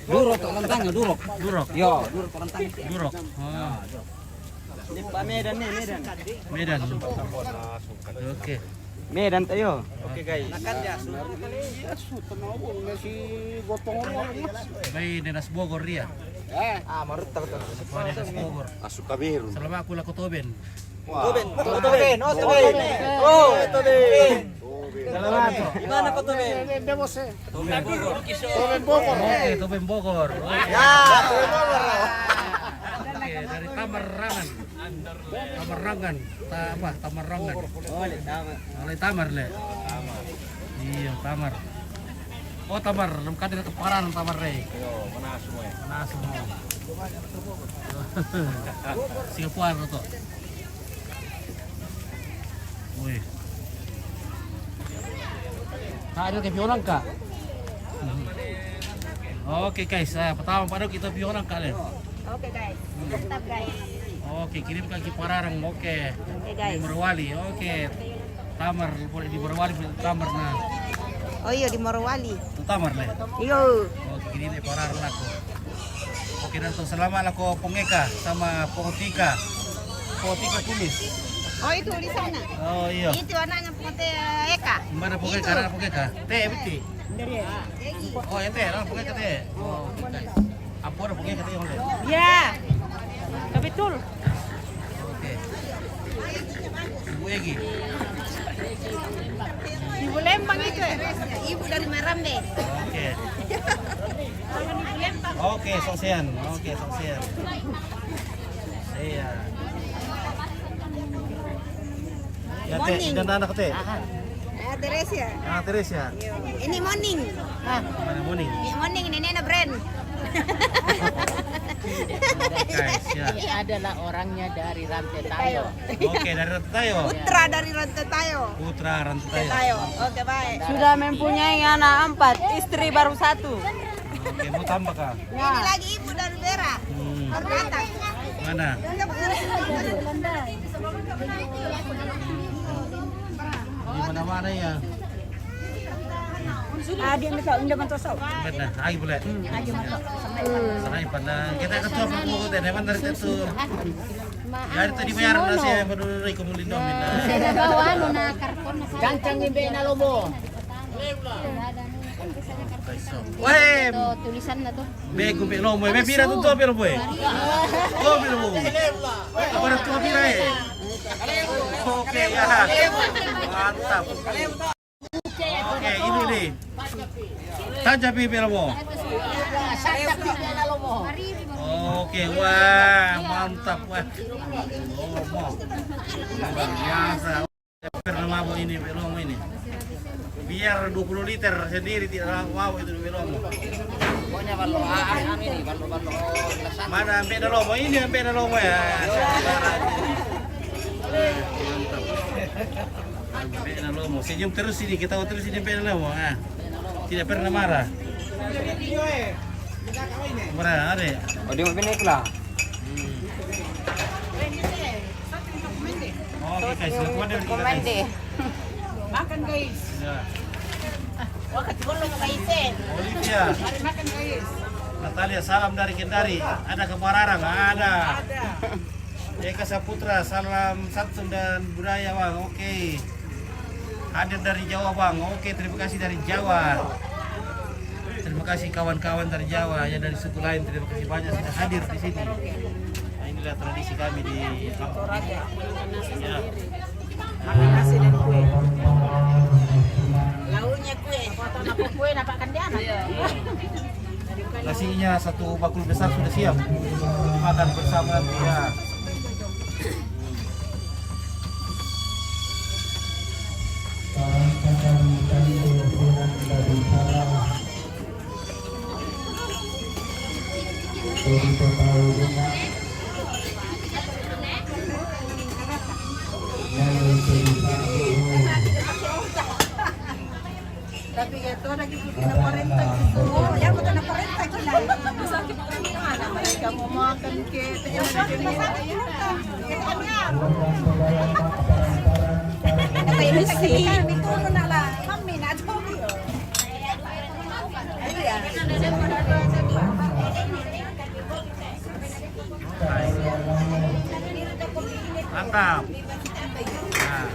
Durok to rentang durok. Durok. Yo, durok to rentang. Durok. Oh. Di Medan nih, Medan. Medan. Oke. Medan tayo. Oke guys. May Dinas Bogor dia. Marut tahu. Wah, Dinas Bogor. Asuka biru. Selama aku laku Toben. Toben. Selamat. Gimana kau Toben? Oke, Toben Bogor. Oke, dari Tamarangan. Tamarangan. Oleh Tamar le. Iya, Tamar. Oh, Tamar, kan ada keparan Tamar le. Mana semua? Nah, semua. Singapura to. Wih. Ada ke Pionang ka? Oke guys, pertama pada kita Pionang kalian. Oke guys, mantap guys. Oke, kirim ke Kipararang. Oke. guys. Di Morowali. Oke. Tamar, boleh di Morowali, Tamar nah. Oh iya di Morowali. Itu Tamar le. Iyo. Oke, kirim di Pararang aku. Oke, dan tuh selamat aku Pongeka sama Potika. Potika tulis. Oh itu di sana. Oh iya. Itu anaknya Pote Eka. Mana Pongeka? Ada Pongeka. Teh betul. Oh, ya teh, orang Pongeka teh. Oh, guys. Apa ada Pongeka teh oleh? Ya. Betul. Oke. Ibu Egi. Ibu Lembang itu. Ibu dari Marambe. Oke. Oke, Sosian. Oke, Sosian. Iya. Ya teh, dan anak teh. Teresia. Ah, Teresia. Ini Morning. Mana Morning? Ini Morning ini Nena Brand. Guys, ya. Ini adalah orangnya dari Rantai Tayo. Oke, dari Rantetayo. Putra dari Rantetayo. Putra Rantetayo. Tayo. Oke, baik. Sudah mempunyai anak 4, istri baru 1. Oke, mau tambah kah? Ini lagi ibu dari Bera. Baru datang. Mana? Di mana-mana ya. Dia minta undangan mentosok. Benar, lagi boleh. Sanai pada kita ketua pemukul teh, memang dari itu. Dari tadi bayar nasi yang berdua kumulin domin. Gancang imbe na lobo. Weh, Tulisan na to. bego pelo mo, me pira tu pelo boy. Oh pelo mo. Agora tu pira eh. Oke ya. Mantap. Oke, ini nih. Tajapi pelo mo. Oke, wah, mantap wah. Oh, mau. Luar biasa. Pernah mabuk ini pelomo ini. Biar 20 liter sendiri tidak wow itu pelomo. Pokoknya ballo ini ballo Mana sampai lomo ini sampai lomo ya. Mantap. Sampai lomo. Senyum terus ini kita terus ini sampai lomo. Ah. Tidak pernah marah. Marah ada. Oh dia mau pindah lah. Oke guys, komen deh. Makan guys. Ya. Waktu belum kaisin. Olivia. Makan guys. Natalia, salam dari Kendari. Ada ke Pararang? Ada. Eka Saputra, salam santun dan budaya bang. Oke. Hadir dari Jawa bang. Oke, terima kasih dari Jawa. Terima kasih kawan-kawan dari Jawa, ya dari suku lain. Terima kasih banyak sudah hadir di sini. Nah, inilah tradisi kami di Toraja. Ya. Makan nasi dan kue. Lauknya kue. Apa kue dapat kandiana? Nasinya satu bakul besar sudah siap. Makan bersama nanti ya. Tapi itu lagi kita 40 gitu. Oh, ya betul 40 kilo. Bisa kita mana mereka mau makan ke kata ini sih itu nala mami na jogi. Iya. Mantap. Nah.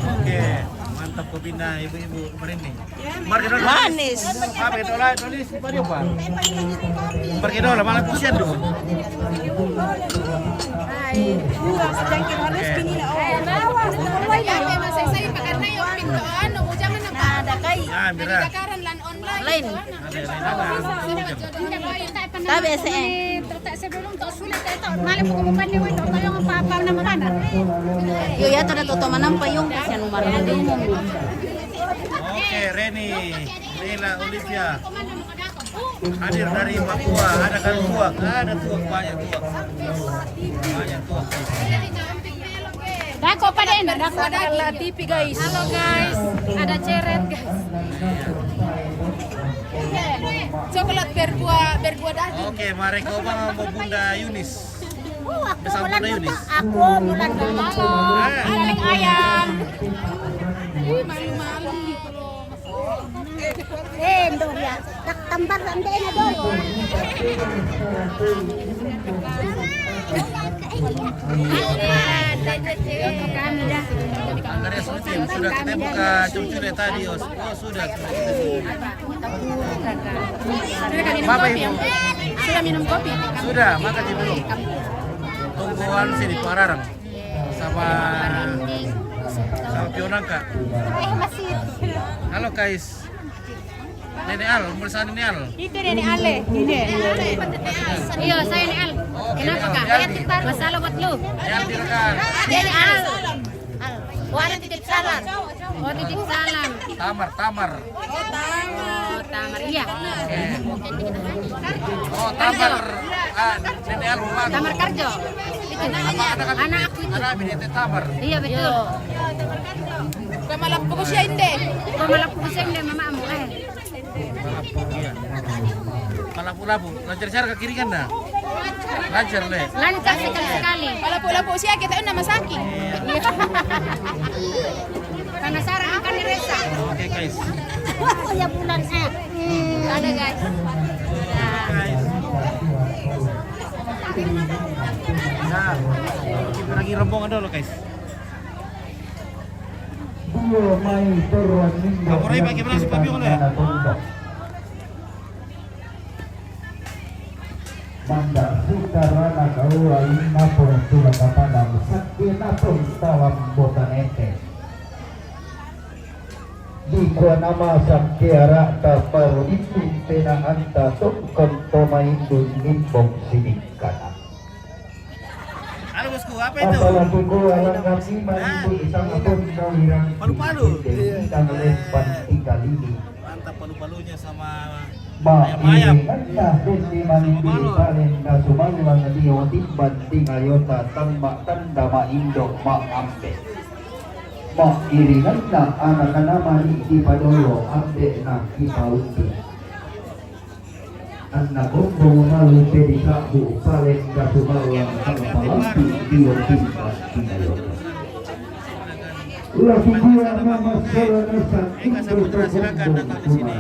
Oke, mantap kopinya ibu-ibu kemarin nih. Markedola Manis. Apa itu lah? Tulis apa dia pak? Markedola malah kusian dulu. Ah, mira. Lain. Tabi SE. Yo ya tada toto manampa yung kasi numero na din mo. Oke, Reni, Leila, Olivia. Hadir dari Papua, ada kan tuak, ada tuak banyak tuak. Banyak tuak. Dako pa din, dako ada TV guys. Halo guys, ada ceret guys. Coklat berbuah daging. Oke, mari kau mau Bunda Yunis. Bersama Bunda Yunis. Aku bulan Halo, aling ayam. Malu-malu. Endo ya. Tak tambar ande na do. Anggaria sudah kita buka cucu tadi, oh sudah. Bapak Ibu, Sudah minum kopi? sudah makasih belum? Tungguan sini Pararang sama Pionangka. Masih. Halo guys. Nenek Al, bersama Nenek Al. Itu Nenek Ale. Ini. Iya, saya Nenek Al. Kenapa Kak? Masalah buat lu. Yang direkam. Nenek Al. Wala titip salam. Oh, titip salam. Tamar. Oh, Tamar. Iya. Oh, Tamar. Nenek Al rumah. Tamar Karjo. Itu anak aku itu. Anak binti Tamar. Iya, betul. Kamalap ko siya hindi. Kamalap ko siya hindi, mamamu. Iya. Palapu-lapu, lancar ke kiri kan dah? Lancar le. Lancar sekali. Palapu-lapu siya kita una masaki. Penasaran kan diresa. Oke guys. Aku ya bulan Ada guys. Nah, kita lagi rombongan dulu guys. Kamurai pakai belas papi oleh. Manda sutara nagawa lima pura kapadam sakina tawam botanete. Di kuah nama saktiara taparu ipintena anta tungkon pemaindun nimbong sinikana. Halo bosku, apa itu? Apalagi kuah yang kami marindu isang apun kawirang Palu-palu. Kita lempar 3 kali. Mantap palu-palunya sama Ayam. Mak iringan na anak nama di padolo ambe na ipauti. Anak gombong malu pedi sabu palen kasumalang sama palampi dio timpa tinayot. Ulah tunggu nama selanesan itu sini.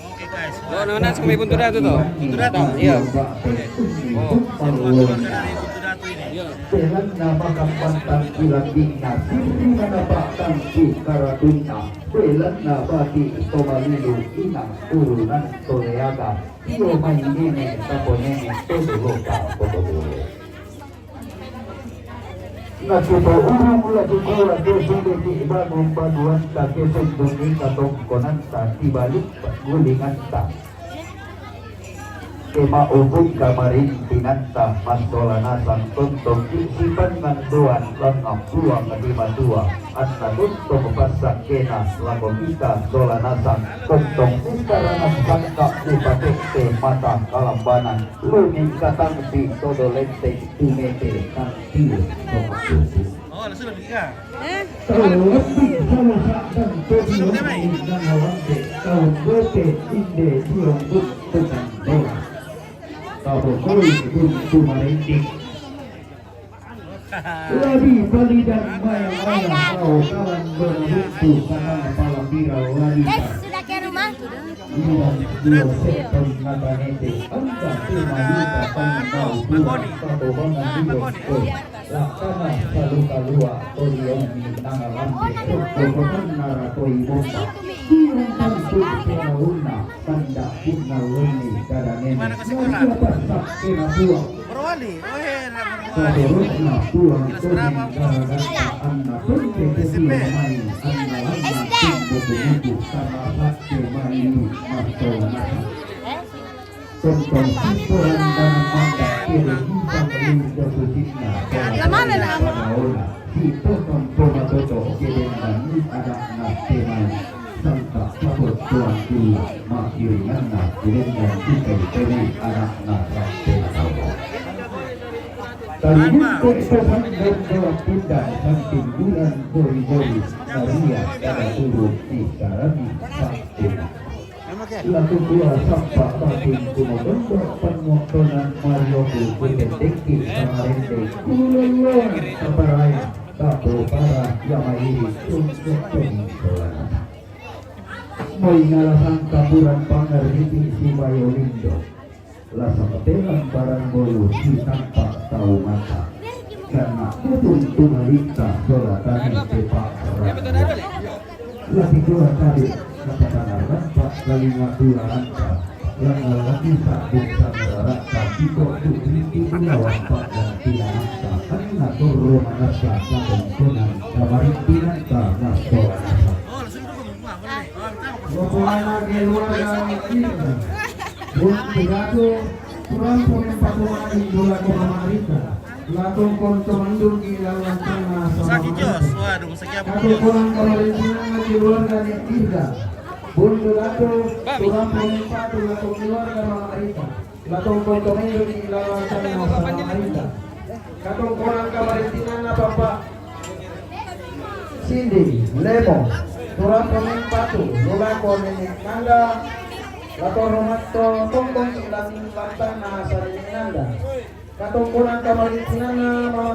Oke guys. Oh, nona sama Ibu Datu tuh. Datu. Iya. Oh, semua keluarga dari Ibu Datu ini. Pelan nama kampantang kilabina siri manapatang si karatuna pelan nama di tomalilu inang turunan toreaga iyo mainene taponene todo loka potobule Nakuto urang mula tukola dosude di ibagong baduan ta kesog duni katongkonan ta tibalik gulingan ta Kema ubud kamarin tinanta mastolanasan tuntong isipan manduan langam puang kadimatua at natuntong pasak kena lago kita dolanasan tuntong sintaranas sangka upatekte mata kalambanan luming katangsi todo lente tumete kang tiyo tomakusi. Oh, langsung lebih tiga. Terlebih salah dan tujuan dan awante kaum bote inde tiong but tukang doa. Kau koi untuk merinding. Lagi bali dan mayang kau kawan berhutu karena malam birau lagi. Sudah ke rumah? Dua sektor natanete. Angka 5 juta pangkau bulan satu bangan hidup. Laksana saluka-lua Toriong nangalan Kokotan naratoi bunda Tirang tantuk pinauna Tanda punawuni Kadanen Mariapasak pinabuang Berwali. Oh iya, Kaburutna pulang kuning Gara-gara anak Tunte kecil main Anna-anna Tumbuh-tumbuh Sama sakti main Martona Tonton simpulan dan manda Kiri himpang lindo kucingna Lamana na ama. Hito tontoma toto Kiri nani anak-anak teman Santa sabut tuan dulu Makiringanna Kiri dan tikai-tikai anak-anak Rante tawa Tari hito sopan dan jawab pindah Samping bulan bori-bori Maria pada turun di karami Sakti Lalu dua sampak batin kuno bentuk penontonan Mario Bukitengki Samarende Kululung Separaya Tato para Yamairi Untuk Solana Moy ngalasang kaburan pangeriti si Bayolindo Lasang telan barang bolu si tanpa tahu mata Karena tutun tumalita solatani sepak rata Lagi dua tadi katakanlah rampak kali ngadula rampak yang lagi sabuk sama rampak kok putri lawan pak dan tidak rampak karena turun manasa dan kunan kamarin tidak karena sekolah nasa Bapaknya keluarga kita buat beradu kurang pemempatuan idola Amerika Latung kontomandul ilawan tanah Sakit Jos. Waduh, sakit apa? Aku kurang keluarga keluarga yang tiga. Bundu lato kurang pemempatu latung keluarga Amerika. Latung kontomandul ilawan tanah Amerika. Latung kurang keluarga Bapak Cindy Lemo. Kurang pemempatu lulako nenek nanda. Latung romato tongkong ilawan tanah Sarinanda. Katungkulan kamalinsinana mga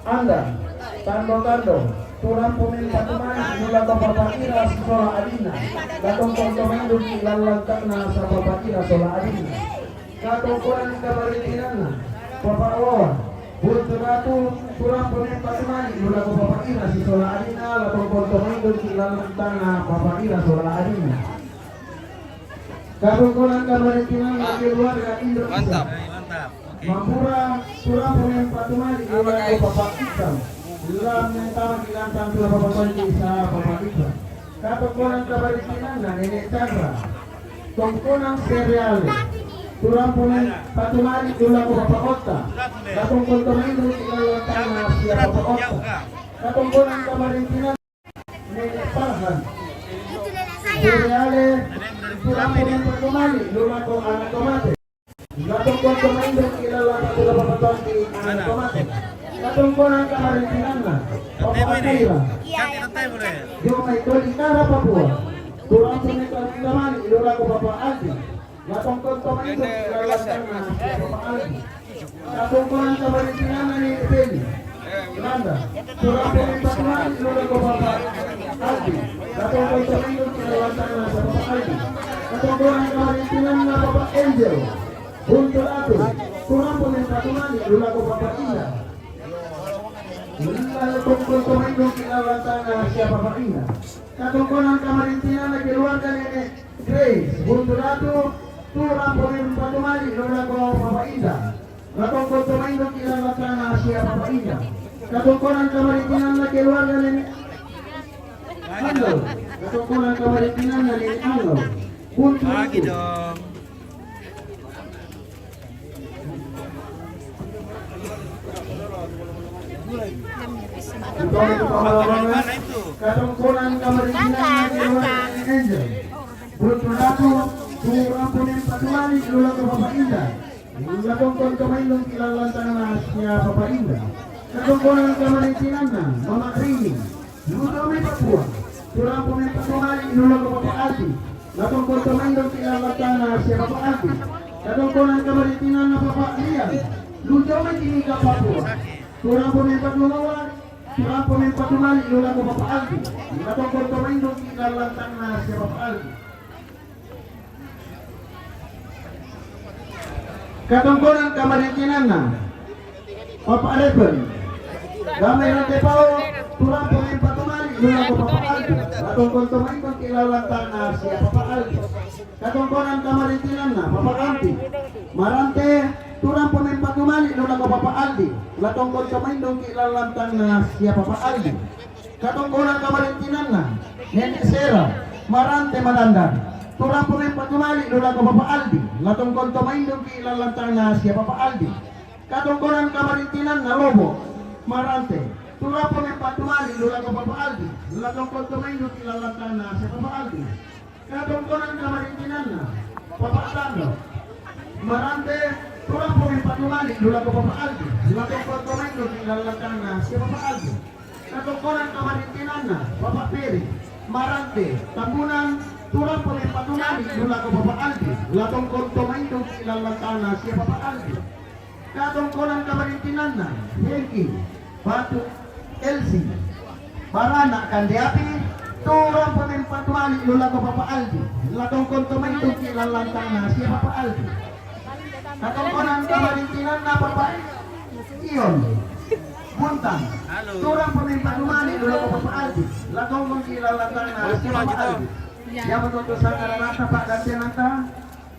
anda tando turang puminta tumain mula ka papakira sa sola alina katungkulan tumindog ilalagtak na sa papakira sola alina katungkulan kamalinsinana papawawan bunto nato turang puminta tumain mula ka papakira sa sola alina katungkulan tumindog ilalagtak na papakira sola alina katungkulan kamalinsinana keluarga Indra Mantap. Mampura surah punya patumali ilah bapak Ikram ilah mentara dilantang surah bapak Panji sa bapak Ikram katokonan kabarikinan na nenek Chandra tongkonang seriale surah punya patumali ilah bapak Otta katongkon tomindo ilah lantang na siya bapak Otta katongkonan kabarikinan nenek Farhan seriale surah punya patumali ilah ko anak tomate Latong ko tumindog ilalala ko na pamatang di anak tomate. Latong ko ng kamarintinan na. Papakira. Yung may tolikara pa po. Kurang sa may kalindaman, ilula ko papaaldi. Latong ko tumindog ilalala na siya papaaldi. Latong ko ng kamarintinan na ni Peli. Ilanda. Kurang sa may patuman, ilula ko papaaldi. Latong ko tumindog ilalala na siya papaaldi. Latong ko ng kamarintinan na Papa Angel. Untuk aku, kurang pementatungan lula ko papaina. Lalu tungkol tumindong kilawang tanah siya papaina. Katungkonan kamarintinan na keluarga nenek Grace. Untuk aku, kurang pementatungan lula ko papaina. Katungkol tumindong kilawang tanah siya papaina. Katungkonan kamarintinan na keluarga nenek Anglo. Katungkonan kamarintinan na nenek Anglo. Untuk aku. Katungkulan kamarintinan keluarga Angel. Bertolatu kurang punin patuali lula ke Bapak Indah. Katungkulan kamarintinan kilalantang nasnya Bapak Indah. Katungkulan kamarintinan Mama Rini. Lula may Papua. Kurang punin patuali lula ke Bapak Aldi. Katungkulan kamarintinan kilalantang nasnya Bapak Aldi. Katungkulan kamarintinan Bapak Lian. Lula may tinika Papua. Kurang pemimpat lumawan, kurang pemimpat lumali, lula ko Bapak Aldi. Katungkol tumindog ilalantang na si Bapak Aldi. Katungkolan kamarintinan na Papa Aleben. Damay rantai pao, turang pemain patumali, lula ko Papa Aldi. Atong kontumain kong kilalantang na siya Papa Aldi. Katungkonan kamarintinan na Papa Kanti. Marante, turang pemain patumali, lula ko Papa Aldi. Latong kontumain kong kilalantang na siya Papa Aldi. Katungkonan kamarintinan na Nene Sera, Marante Madandan. Turang pemain patumali, lula ko Papa Aldi. Latong kontumain kong kilalantang na siya Papa Aldi. Katungkonan kamarintinan na Lobo, Marante, turang pemain patumali, lula ko Papa Aldi. Latong kontumain kong kilalantang na siya Papa Aldi. Katungkonan kamarintinan na Papa Tando, Marante, turang pemain patumali, lula ko Papa Aldi. Latong kontumain kong kilalantang na siya Papa Aldi. Katungkonan kamarintinan na Papa Peri, Marante, Tambunan, turang pemain patumali, lula ko Papa Aldi. Latong kontumain kong kilalantang na siya Papa Aldi. Katungkonan kamarintinan na Henki, Batu, Elsie, Barana, Kandiapi, turang pemain patumali, lula ko Papa Aldi. Latong kontumain kong kilalantang na siya Papa Aldi. Katungkonan kamarintinan na Papa Ion, Buntang, turang pemain patumali, lula ko Papa Aldi. Latong kong kilalantang na siya Papa Aldi. Yang menutusan arah Pak gantian nanta.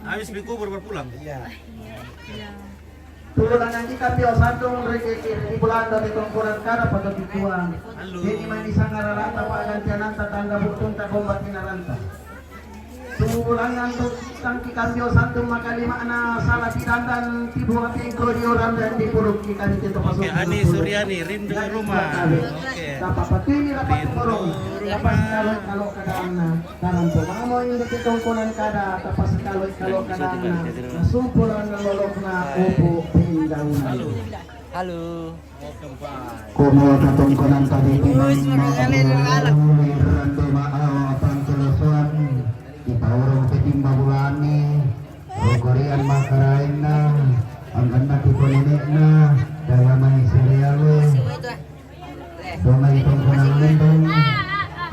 Habis berkubur berpulang. Tulunan yang kita piau santung di bulan dari tongkoran kara pada tujuan. Jadi mandi sangar ranta Pak gantian nanta tanda butun tak kombatin ranta. Tulunan yang tangki kambio santung maka lima ana salah tidandan tibu hati orang dan di puruk ikan itu pasok. Oke, Ani Suryani, rindu rumah. Oke. Dapat patini dapat borong. Dapat kalau kadang dalam pemamo yang di tongkoran kada dapat kalau kadang nasumpulan lolokna opo pindauna. Halo. Como katongkonan tadi timang rando maaw pangkelosuan ipawurong petimba bulani rogorian makarain na ang ganda kiponenek na dalamay serialo domay tongkonan lendong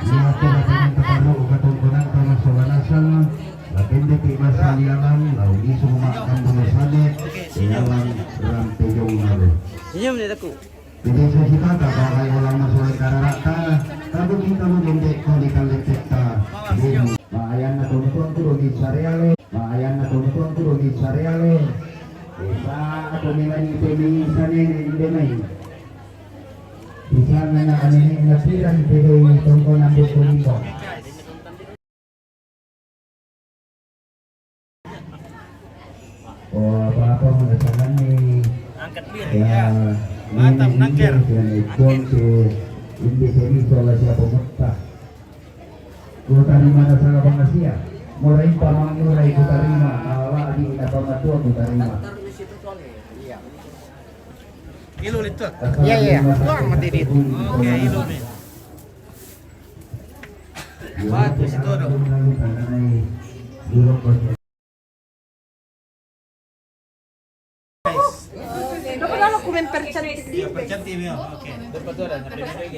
niya ko katong takaro katongkonan kamasawanasan lapende ti masalialan laudi sumakan bulasane siyawan rampejong nalo. Senyum nih aku. Jadi saya kita tak pakai ulang masuk kararata, tapi kita menjadi kolikan letekta. Maayan na tumutong turun di Sariale, maayan na tumutong turun di Sariale. Isa ako nila ni Pemi Sanin hindi may. Isa na anin na pirang pero tungkol ng buko. O apa mo na sa ni Angkat bir ya. Mantap nangker. Hindi sini soal siapa mutta. Ku tarima na sa Bangasia. Murai pamangurai ku tarima, ala di napamatua ku tarima. Ilo itu. Iya. Keluar mati dit. Oke, ilo nih. Batu situ dong. Iya, percantik ya. Oke.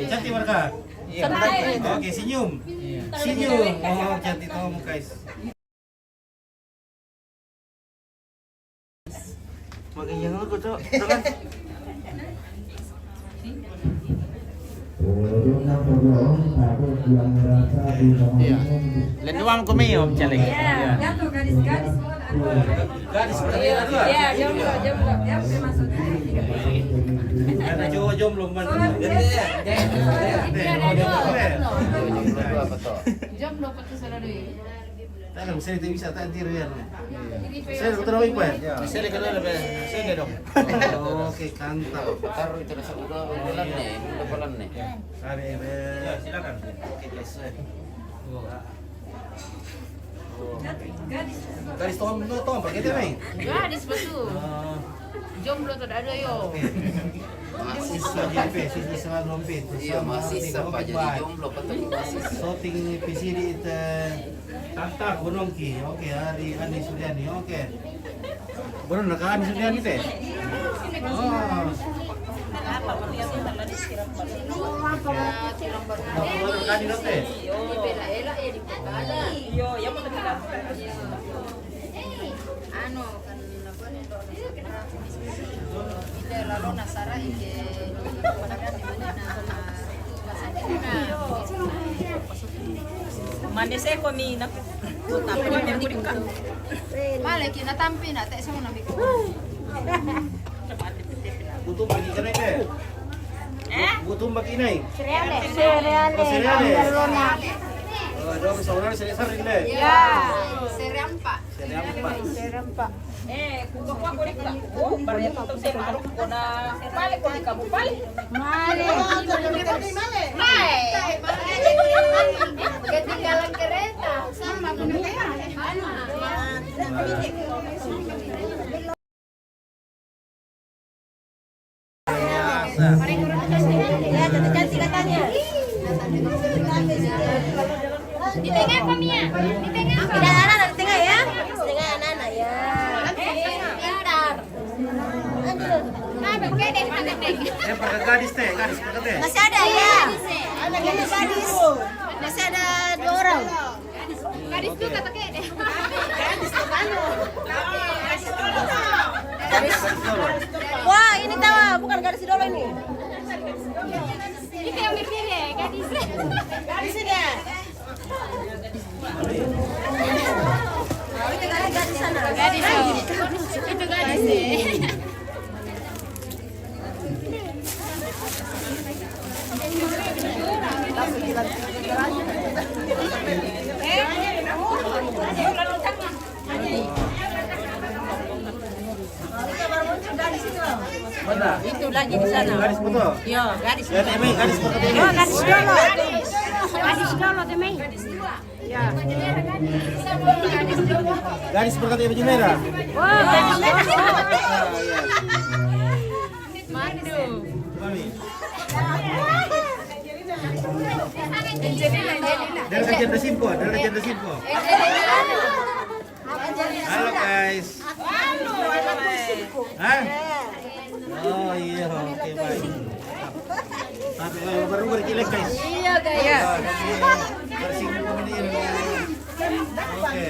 Cantik mereka. Oke, senyum. Senyum. Oh, cantik tahu muka guys. Makin jangan aku cok. Lenduang kumio caleg. Gadis seperti itu. Iya, jomblo. Ya, masuk. Karena jomblo man. Jomblo pakai selalu. Tak bisa itu bisa tak antir ya. Saya dokter apa ya? Saya kalau ada saya dong. Oke, kantap. Taruh itu rasa udah pelan nih. Ya, silakan. Oke, guys. Gadis tom pakai dia nih. Gadis betul. Jomblo tak ada yo. Mahasiswa JP, siswa dompet. Iya, mahasiswa Pak jadi jomblo betul mahasiswa. Shooting PCD itu Tanta Gunung Ki. Oke, hari Ani Suryani. Oke. Benar nak Ani Suryani teh? Oh. Kandidat teh? Yo, yang mau tadi Anu kan apa nih lalu Nasara ike Mane se komi na Male kita tampi na tak semua nabi. Butuh bagi kena ke? Butuh bagi ini. Cereale. Barcelona. Dua misalnya sering deh. Ya, serampa. Serampa. kuko kwa ko rika. Oh, bare to se maru ko na male ko ka mo pale. Male. Ketinggalan kereta. Sama benar. Ya, cantik katanya. Di tengah apa Mia? Di tengah. Tidak anak di tengah ya. Tengah anak ya. Pintar. Pakai deh Pakai gadis teh, gadis pakai teh. Masih ada ya. Anak gadis. Masih ada 2 orang. Gadis juga pakai deh. Wah, ini tawa, bukan gadis dolo ini. Ini yang mikir ya, gadis. Gadis ini ya. Itu gadis sana. Gadis. Itu gadis deh. Mana? Itu lagi di sana. Gadis betul. Iya, gadis. Ya, Temi, gadis pakai teh. Oh, gadis dolo. Gadis dolo, Temi. Ya. Gadis pakai baju merah. Wah, gadis merah. Mandu. Mami. Angelina. Dari kajian Desimpo, dari kajian Desimpo. Halo guys. Hah? Oh iya, oke baik. Tapi kalau baru berkilek guys. Iya guys. Bersinggung kemudian. Oke.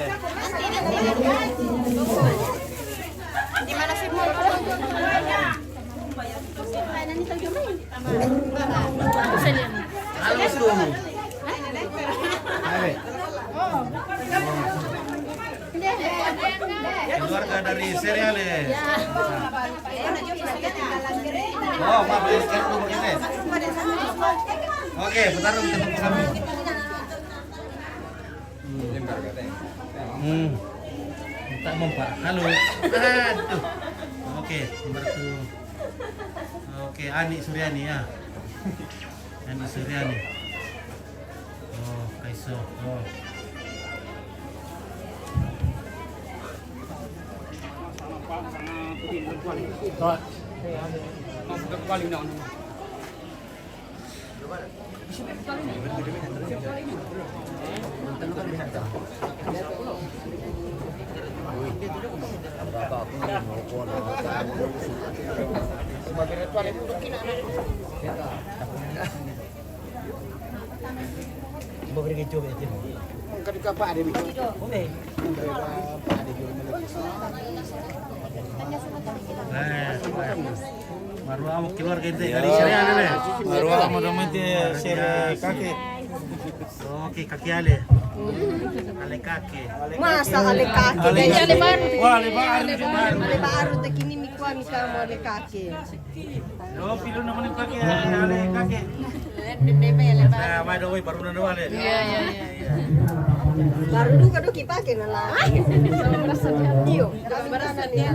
Di mana sih mau? Halo Su. Hai. Keluarga dari Cereale. Oh, maaf ya, sekarang nomor kita. Oke, bentar kita tunggu kami. Tak mempak. Halo. Aduh. Oke, nomor itu. Oke, Ani Suryani ya. Ani Suryani. Oh, Kaiso. Oh. Baru awak keluarga itu dari Cereale deh. Baru awak namanya Sere kakek. Oke, kaki ale. Ale kaki. Masa ale kaki? Ale baru. Wah, ale baru. Ale baru tak kini mikwa mika mau ale kaki. Oh, pilu namanya kaki ale kaki. Nah, by the way, baru nanda wale. Iya. Baru juga doki pakai nala. Iyo, berasa dia.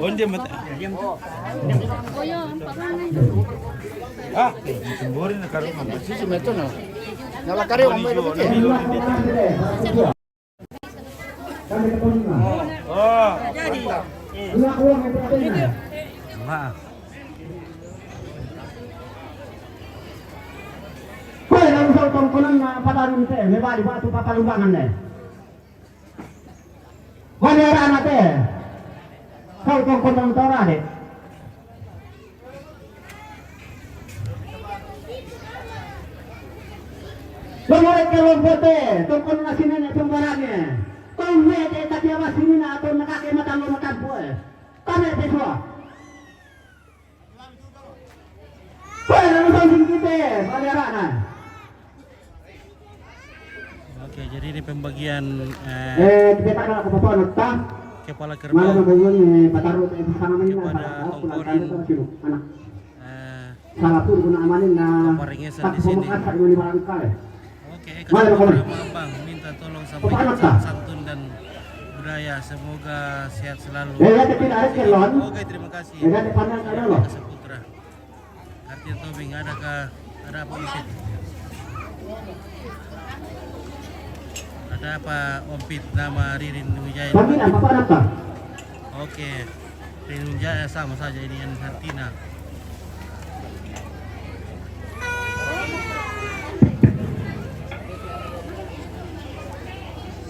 Onde mata? Temborin na karo man. Sisi meto na. Nala kare o may lupa. Oh. Jadi. Maaf. Kau yang usah tongkonan na patarun teh, lebar di batu papalumbangan deh. Kau ni orang teh, kau tongkonan tora deh. Lumurek ke lompote, tungkol na sinene tumbarangnya. Tumwe te takiawa sinina atau nakake matalo matampo. Kame teswa. Bueno, nosotros kita, Baliarana. Oke, jadi ini pembagian Kita kan aku bawa nota. kepala Mana kerbau bagian pataruh itu sama ini kepada Tongkorin salah pun guna amanin na Paringesan tak di sini. pemukas ini barangkali. Oke, Mana kasih boleh? Abang minta tolong Apa sampaikan anak, salam Kak? santun dan budaya, semoga sehat selalu. Ya, tapi ada kelon. Oke, terima kasih. Ya, di pandang ada loh. Saputra. Artinya Tobing, adakah ada apa Ompit? Ada apa Ompit nama Ririn Wijaya? Bagi apa anak tak? Oke, Ririn Wijaya sama saja ini yang Hartina.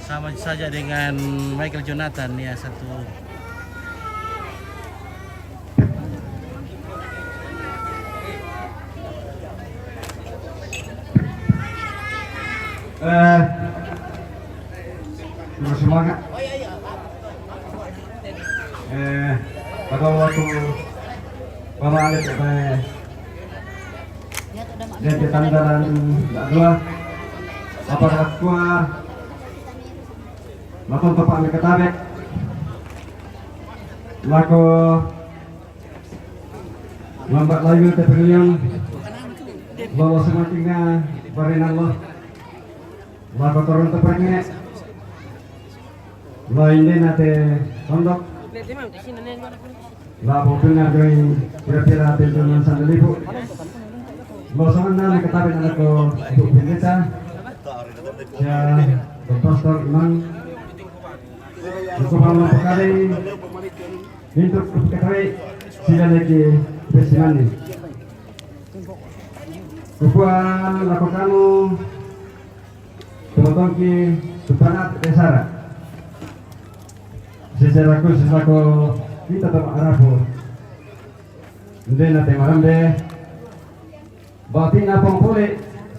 Sama saja dengan Michael Jonathan ya, satu. Terima semangat. Pada waktu pemalit dan ketandaran dua apa rakwa matong tepak ni ketabek lako lambat layu tepilion bawa semakinga barinan lo lako turun tepaknya lain din nate tondok labo pina joy kira-kira pintunan sandalipo bosangan na nakatabik na ko bu pinita siya Pastor Imam untuk malam sekali untuk ketahui sila lagi besimani kupuan lakukan tumutongki tupanat desara seseraku sesaku kita tahu arabu ndena temarambe batin apong puli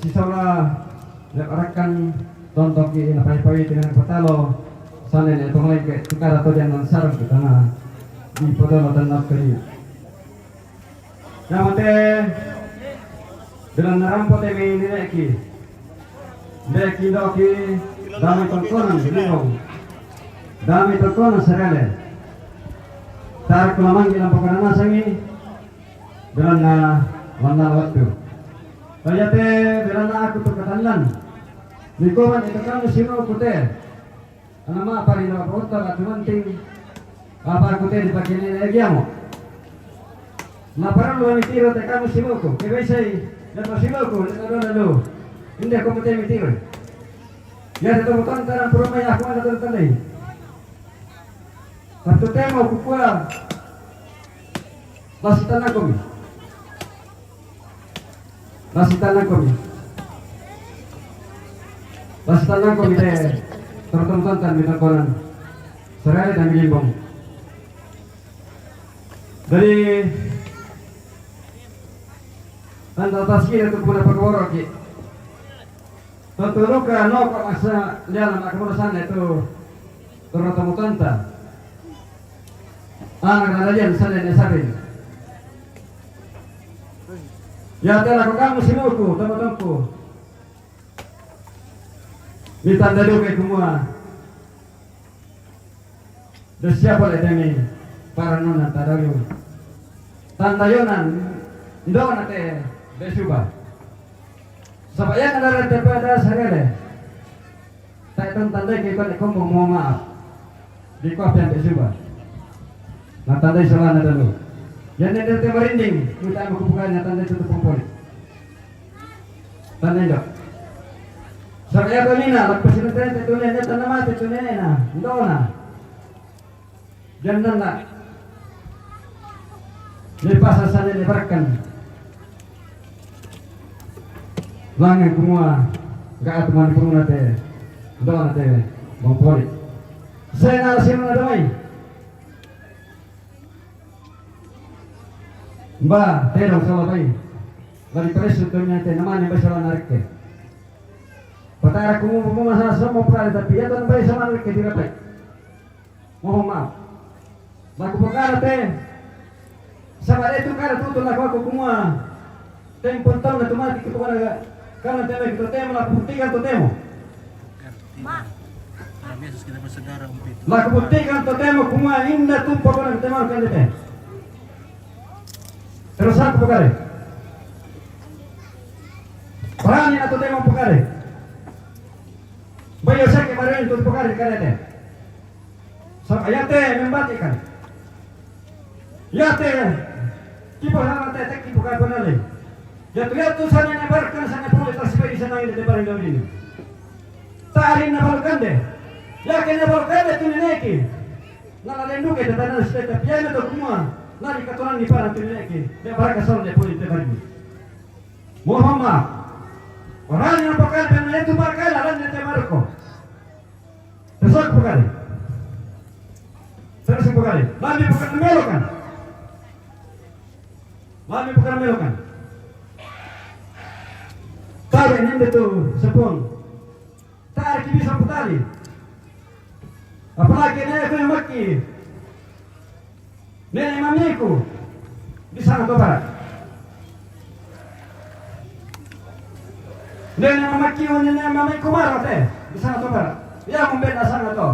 sisala nakarakan tontoki napai-pai dengan petalo sana ni tong lagi tukar atau jangan sarang kita na di potolo dan nak kiri. Namate dengan narampo temi ini lagi. Lagi doki dami tongkonan bingung. Dami tongkonan serale. Tarik kelaman di lampu kanan sangi dengan mana waktu. Kayate dengan aku tu katalan. Nikoman itu kamu sino kute, anama apa ini apa otak atau manting apa kute di bagian ini lagi amo. Naparan lu mitiro te kamu sino ko, kebesai dan sino ko, lalu ini aku mute mitiro. Ya itu bukan karena perumah aku ada tertandai. Satu tema kukua, masih tanah kami, masih tanah kami. Pastilah kau kita tertentukan bintang koran seraya dan bimbang. Dari anda taski itu pun apa korok ki. Tentu luka no kok masa lihat nak kemurusan itu tertentukan ta. Anak raja sana nesabin. Ya telah kamu simuku teman-temanku. Ditanda dulu ke semua. Dan siapa lagi para nona tadalu. Tanda yonan, ndo nate besuba. Supaya kadang daripada segala. Tak tanda kita ikut mau maaf. Di kau yang besuba. Nah tanda selana dulu. Yang nanti merinding, kita mau bukannya tanda tutup pompoli. Tanda itu. Saya tu ni nak lepas itu tu ni dia tanam mati tu ni na, ndo na. Jangan nak. Lepas asal ni berakan. Langit semua, gak teman pun nanti, ndo nanti, bangpoli. Saya nak siapa doi. Mbak, terong salah bayi. Balik presut tu ni nanti, nama ni bersalah narik ke. Patara kumu masalah semua perkara tapi ya tuan bayi sama lagi tidak baik. Mohon maaf. Laku perkara teh. Sama itu karena tuh aku semua. Tempon tahun itu mati kita karena teh kita teh melakukan buktikan tuh temo. Laku buktikan tuh temo semua indah tuh pokoknya kita mau kan teh. Terus aku perkara. Berani atau temo perkara. Bayo saya kemarin itu perkara karena teh. Sama ya teh membatikan. Ya teh. Kipo sama teh kipo kaya penali. Ya tu sana nebarkan sana boleh tasbih sana ini depan ini. Tarin na balkan deh. Ya kena balkan deh tu neneki. Nala lendu ke tanah setiap piano tu semua. Nari katoran di parang tu neneki. Dia baraka sol deh boleh depan ini. Muhammad. Orang yang pakai penuh itu pakai laran nanti marco. Besok pakai. Terus pakai. Lami bukan melokan. Lami bukan melokan. Tari ini tu sepung. Tari bisa putari. Apalagi nenek yang maki. Nenek mamiku di sana tu barat. Nenek maki nenek mamiku marah teh di sana tu barat. Ya membela sana tu.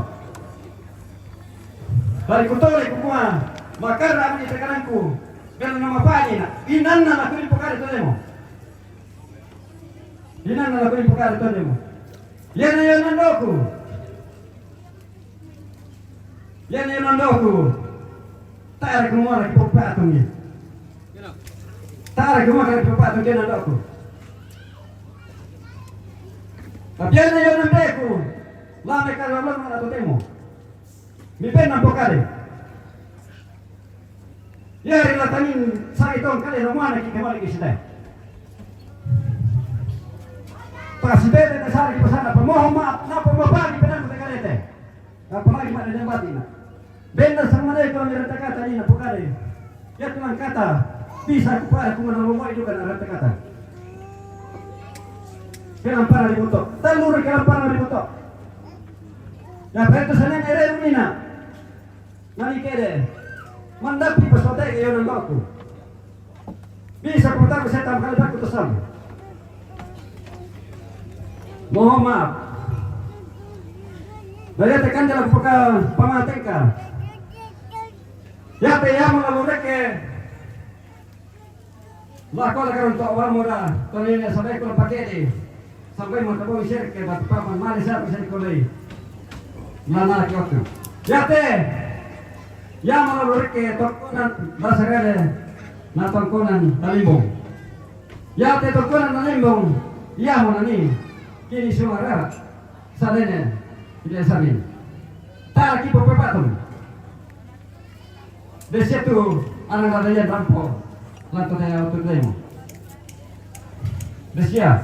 Dari kutole kumua makara ni tekananku. Kalau nama pani na inan na aku dipukar itu demo. Inan na aku dipukar itu demo. Yan nandoku. Yan nandoku. Tarik semua lagi pupatun ni. Tarik semua lagi pupatun dia nandoku. Tapi yan nandeku. Lame kalau lama na tu demo. Mi penna pokare. Ya relatanin sa itong kali romana ki kemali ki sila. Presidente na sa ki pasana pamohon maaf na pumabagi penang tagalete. Apalagi mana yang batin. Benda sama dia kalau merata kata ni na pokare. Ya tuan kata bisa kupara kuma na rumah itu kan rata kata. Kelampara dibutok. Talur kelampara dibutok. Ya itu sana ere rumina. Nani kede. Mandapi pasote ke yon aku. Bisa putar saya tambah kali aku tersam. Mohon maaf. Dari tekan dalam buka pamateka. Ya te ya mengalur ke. Lako la karon to awal mura. Toni sampai ko pakete. Sampai mo tabo share ke bat paman mali sa bisa dikolei. Mana ki waktu. Ya te ya mengalur ke tokonan basarele na tokonan talimbong. Ya te tokonan talimbong. Ya mo nani. Kini suara sadene tidak samin. Tak kipo pepatung. Di situ anak adanya rampok. Lanto na auto demo. Desia.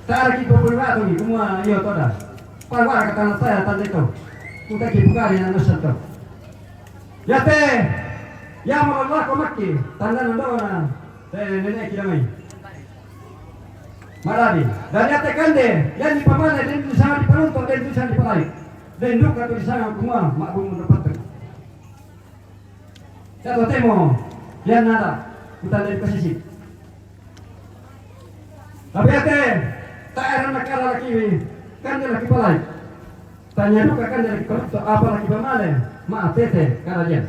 Tak kipo pepatung semua iyo toda. Pagwara kata saya tanda itu. Kita kibukari na nusanto. Yate, ya Allah komaki, tanda nandona, nenek kiramai. Maradi, dan yate kande, yang di pamana dan di sana di panuntok dan di sana di palai, dan duka di sana semua makbum mendapat. Jatuh temo, yang nada, kita dari posisi. Tapi yate, tak ada nakala lagi, kande lagi palai. Tanya duka kande lagi kalau apa lagi pamana. Maaf tete karajan.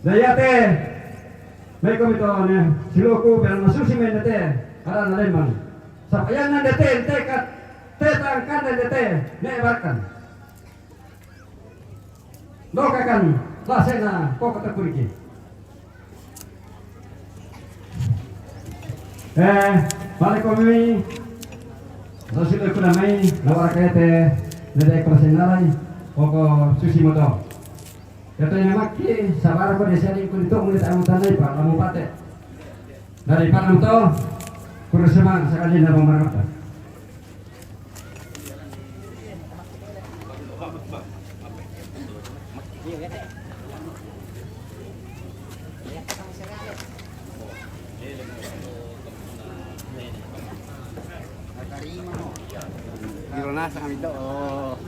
Daya te, mereka itu ne siloku beran masuk si main tete, ada naleman. Sapayan nan tete tekat tetang kan tete nebarkan. Dokakan lasena kok kata kuriki. Balik kami. Dosi itu namai lawar kete. Dari ekologi nalai, pokok susi moto. Katanya maki, sabar aku desa di kulitok mulut amutan ini pak, kamu pate. Dari panam to, kurus semang sekali nama marmata. panas kami itu. Oh.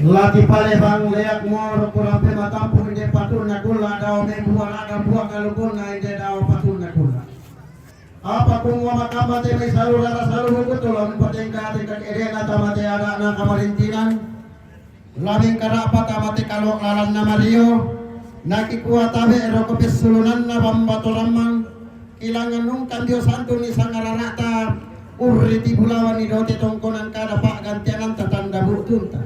Lagi palebang leak mor kurang pematampu ide patun nakula daw me buang ada buang kalukun na ide daw patun nakula. Apa kung wamakama te may saludara saludo tulang patengka te kag erena tamate ada na kamarintinan. Labing karapat amate kalok lalan na Mario. Nakikuha tabi ero kopis sulunan na bambato lamang. Ilangan nung kandio santo ni sangararata. Uriti bulawan ni dote tongkonan kada pak gantianan tatanda butunta.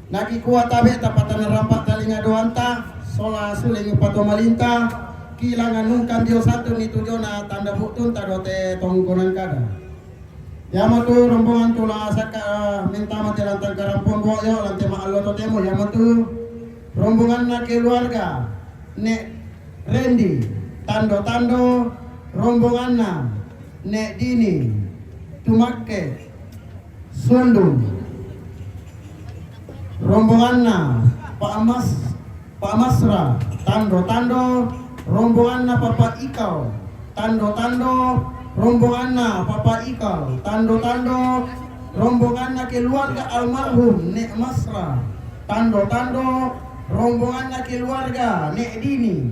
Nakikuha tabi tapatan rampak talinga doanta. Sola suling upato malinta. Kilangan nung kandio santo ni tujona tanda butunta dote tongkonan kada. Yamatu rombongan tula saka minta mati lantang karampon boyo lante maalo to temo yamatu rombongan na keluarga ne Randy tando rombongan na ne Dini Tumakke Sundung rombongan na Pak Masra tando rombongan na Papa Ikau tando rombongan na Papa Ikal, tando rombongan na keluarga almarhum Nek Masra, tando rombongan na keluarga Nek Dini,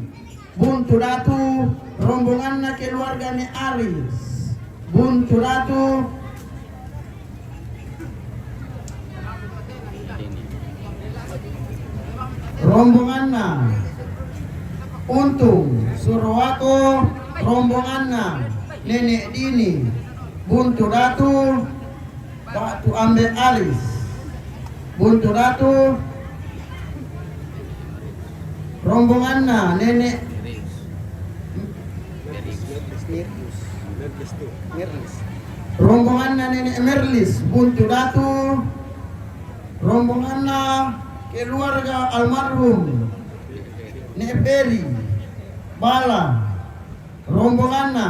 Buntu Datu, rombongan na keluarga Nek Aris, Buntu Datu, rombongan na Untung Surwako, rombongan na Nenek Dini, Buntu Datu, Batu Ambil Alis, Buntu Datu, rombongan na Nenek rombongan na Nenek Merlis, Buntu Datu, rombongan na keluarga almarhum Nek Peri, Bala, rombongan na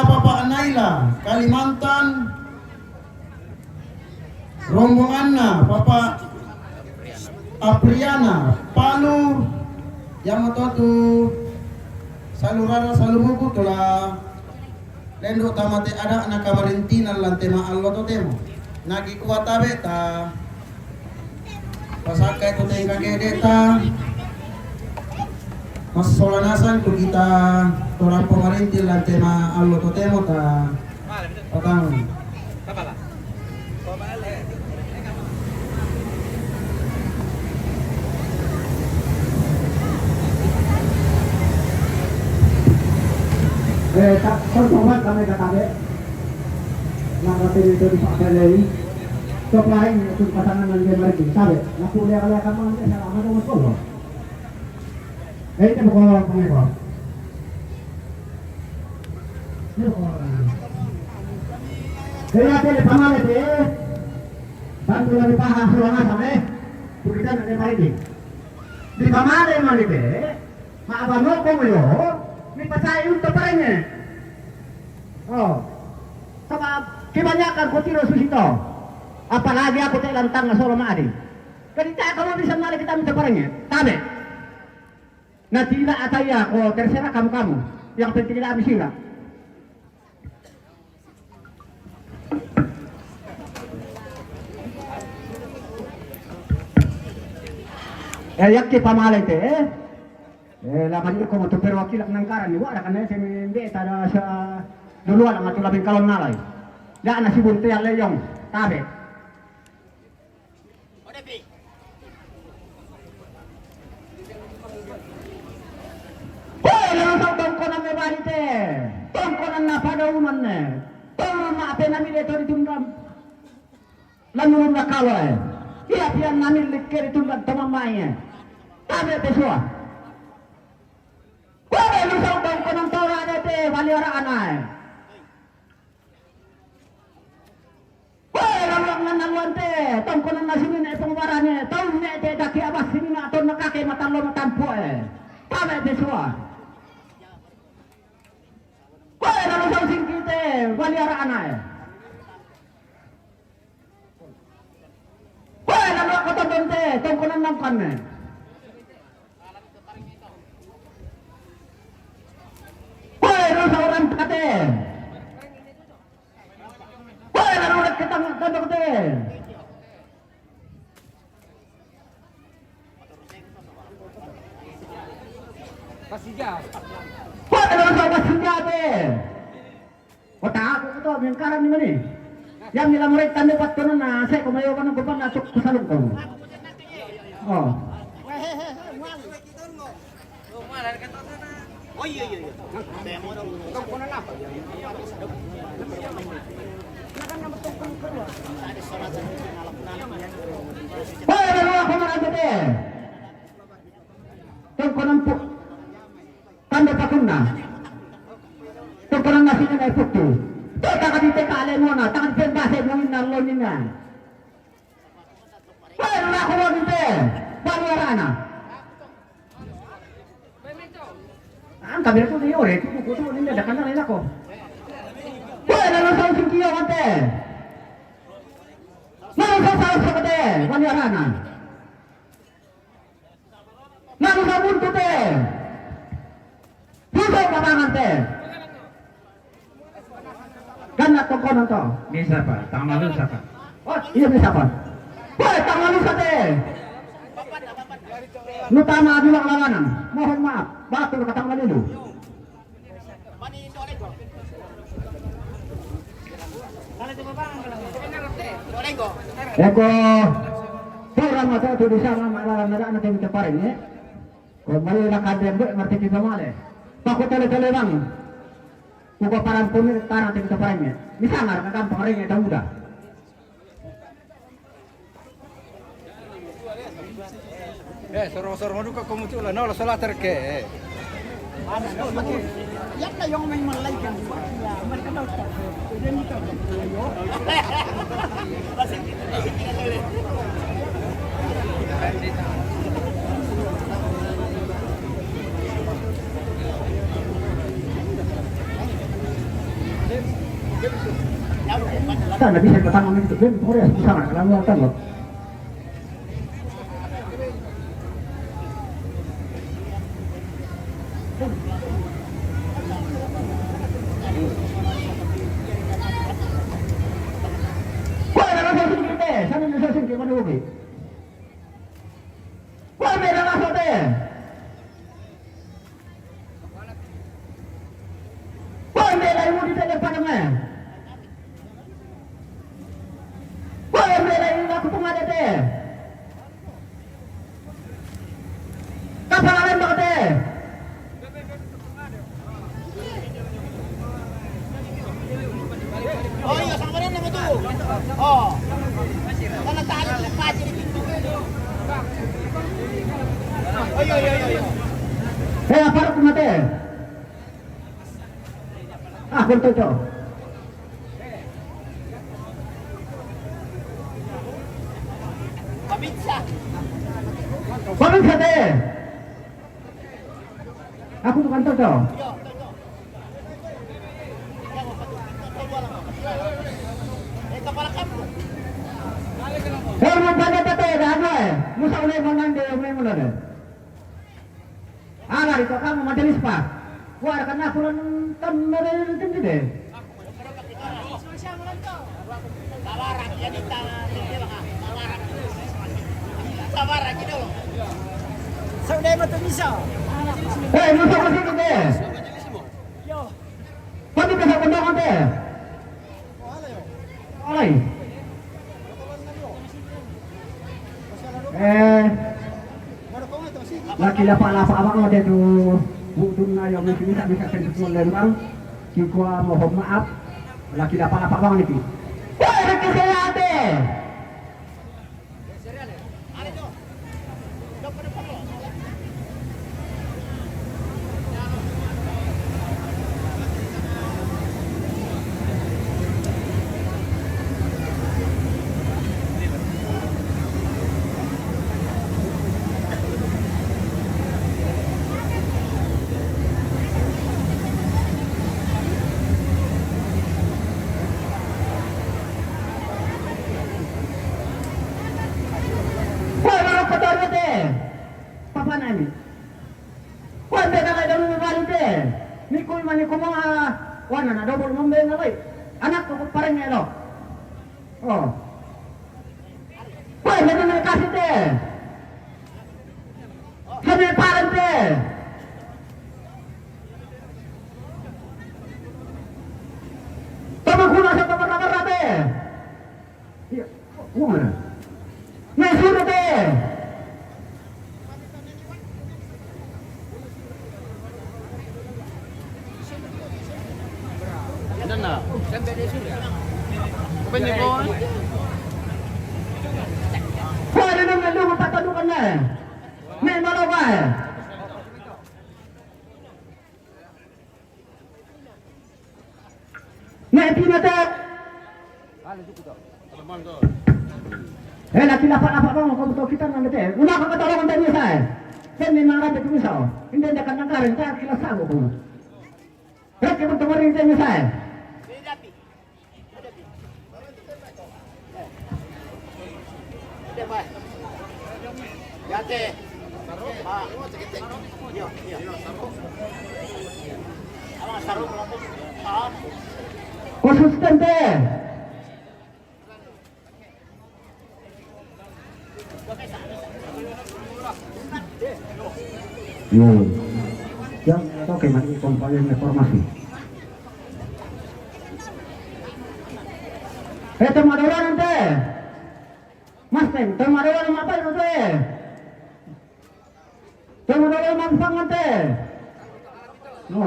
Papa Naila, Kalimantan, rombongan na Papa Apriana, Palu, Yamatotu, Salurara Salubuku tula lendo tamate ada na kamarintinan lante maallo to temo. Nagi kuwatabe ta pasakai to teng kagedeta. Mas solanasan ko kita torang pemerintah lan tema allo to temo ta patang tak pertemuan kami katabe nangkatin itu di Pak Galeri top lain itu pasangan dengan Mariki sabe naku dia kali akan mengambil selama itu mas Kolo itu bukan pengekor ini bukan kaya tele pamale te bantu lagi paham suara sama kita dengan Mariki di pamale Mariki maabano ko yo ni pasay yung taparanya. Oh. Sama kebanyakan ko tiro susito. Apalagi ako tayo lantang na solo maari. Kanita kalau bisa mali kita minta taparanya. Tabe. Na tidak ataya ko terserah kamu. Yang penting tidak bisira. Yakki pamale te lakan ko mo to pero wakilak ng karan ni wala kan sa mbeta da sa duluan ang atulabing kalon nalay ya na si bunte ang leyong tabe hoy lang sa tongko na may balite tongko na napadaunan ne tong maape na milito di tundam lanurun na kaway iyan namin likir tundam tamamaya tabe peswa wala lusong tong kunang tawa nete wali orang anay. Wala lang naluan te tong kunang nasimin ay pangwaranya tong nete daki abas sini na aton nakak laki matang lo matampo Pame de semua. Kau dalam sausing kita, wali arah anak. Kau dalam kota bente, tongkonan nampan. Kau dalam seorang kate. Kau dalam orang ketang kate. Kau dalam seorang senjata. Kota aku itu yang karam ni mana? Yang nila murid tanda patunan na saya kumayo ka ng kupang nasok sa salong ko. Oh. Hoy, dalawa ko man ate. Tungkonan po. Tanda patuna. Tungkonan nasi na ipukto. Taka dito kaalay mo na, taka dito base mo yung narlon niya nga. Pero na ako mo dito, pangwara na. Ang kabila ko na yun tukukuto nila, dakan na rin ako. Pero nalusang singkiyo kante. Nalusang sa kante, pangwara na. Nalusang bunto te. Pusok pamangan te. Ganat to kono to. Bisa pa, tamalu saka. Oh, iya bisa pa. Hoy, tamalu sate. Lu tama dulu lawanan. Mohon maaf, batul kata dulu. Eko, kurang masa tu di sana malam ada yang keparing ya. Kau malu nak ada buat ngerti kita malah. Takut tele bang. Kuko parang punir tanah kita parangnya. Bisa nggak rekam pengeringnya dah mudah. Sorong-sorong duka kamu tu lah, nol salah terke. Ada no, lagi. Yang na yung may malaikan. Mereka tahu tak? Dia ni tahu. Tak bisa ketanggung itu, ben Korea sangat kalau kan loh. Kau dalam sesi kita, sana di sesi kita mana lagi? Kau dalam sesi. Kau dalam mau di dalam padangnya. Aku pengadat deh. Kapal lain banget deh. Oh iya, sama mana nama tu? Oh, mana tahu tu pasti di pintu. Oh iya. Apa aku mati? Aku tu. Babinsa deh. Aku tu kantor tu. Hormat pada tete dah ada. Musa ulai mangan dia ulai mula deh. Agar itu kamu majelis pak. Wah karena aku kan dari tinggi deh. Tawaran ya di tangan dia bang. Tawaran gitu loh. Saudara betul bisa. Hei, musa masih kita. Yo. Kau tu bisa benda kau deh. Alai. Laki lapa abang ada tu bukun na yang mesti bisa sentuh lembang. Kikwa mohon maaf. Laki lapa abang ni. Hei, laki saya ada. Nikul maniku mga wana na double mong na loy. Anak ko parang nga lo. Oh. Hoy, meron na kasi te. Sabi parang te. Tamaguna sa tamarabara te. Wala. May sunod te. Ano na? Sampai di sini. Banyak orang. Pwede naman doon magpatalukan na eh. May malawa eh. May pinatek. Natilapa-lapa mo kung kita nang gete. Una ka katulungan tayo sa eh. Sen may mga rapat mo sa. Hindi na kanang karin tayo kilasago ko. Kaya kung tumarin tayo sa eh. Yate. Konsistente. Yang oke mari komponen reformasi. Tomadora nanti. Mas Tem, tomadora apa nanti? Tomadora mampang nanti. No.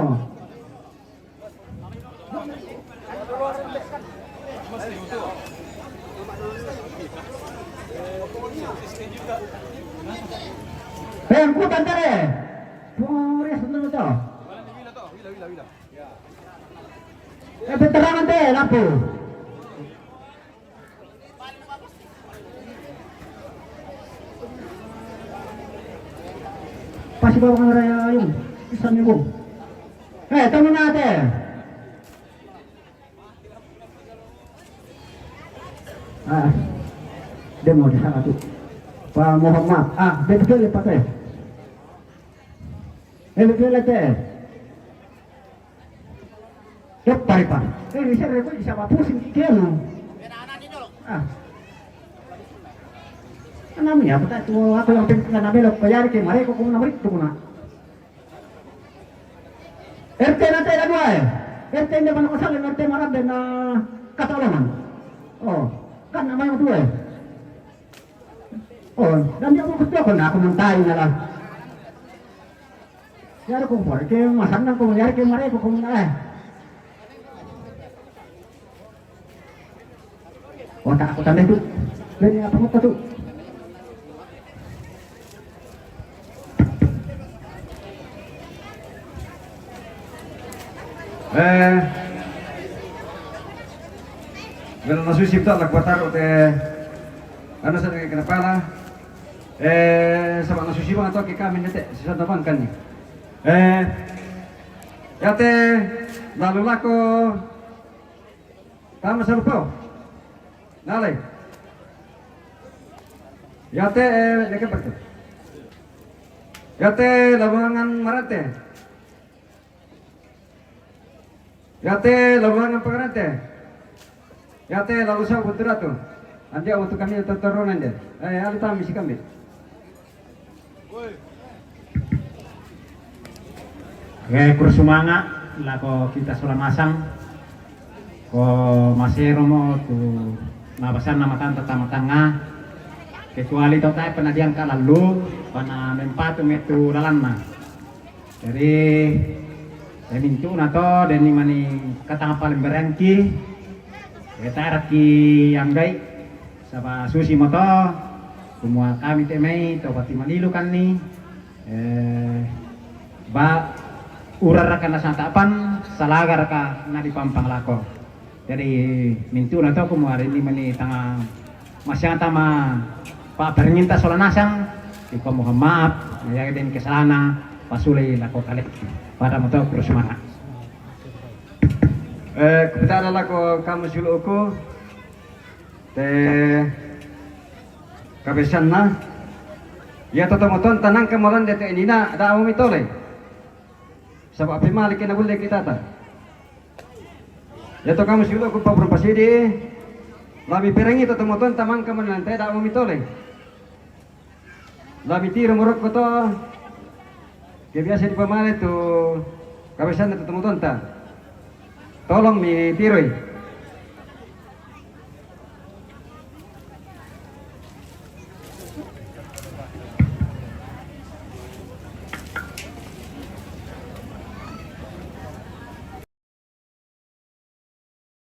Angku tantare. Pores nang to. Wila. Veteran nanti lampu. Pasti bawa kamera yung isang minggu. Tunggu natin. Demo di sana tuh. Pak Muhammad. Betul ya Pak Teh. Betul ya Teh. Yuk Pak. Bisa rekod bisa pusing kikian. Namanya apa tuh aku yang pengen nabelok bayar ke mereka kok narik tuh na. RT nanti ada dua ya. RT ini mana kosong RT marah dan katalogan. Oh, kan namanya dua ya. Oh, dan dia mau ketua kan aku mentai lah. Ya aku kumpul ke masak nang aku bayar ke mereka kok na. Oh, tak aku tanda itu. Jadi apa mau tuh? Well, nasusip to nagbatar o ano sa kinapala sa mga nasusipan ato kay kami nite sa tabang kani yate lalula ko tama sa lupaw nalay yate leke pagto yate labangan marate yate labangan pangarate yate lalu sa budrato andi untuk kami tuturunan dia alita misi kami kursumanga lako kita sulamasang ko masero mo tu nabasan na matang tamatanga kecuali to tayo panadiang kalalu pana mempato metu dalam na jadi mintu na to dan ni mani katang paling berangki kita raki yang baik sama susi moto semua kami temai to pati malilu kan ni ba urar ka na santapan salagar ka na di pampang lako jadi mintu na to kumuari ni mani tanga masyang tama pa perminta solanasang di ko mohon maaf ya den kesalahan pasulay lako kalik pada moto terus mana kebetulan lako kamu sulu ko te kabesan na ya toto moton tanang kamalan dete ini na ada amu mitole Sabab pimalik na boleh kita ta. Ya to kamu silo ko pa pasidi. Lami pirangi to tomoton tamang kaman lantai dak mo mitole. Lami tiro morok ko to. Kaya biasa di pamale to kabesan to tomoton ta. Tolong mi tiroi.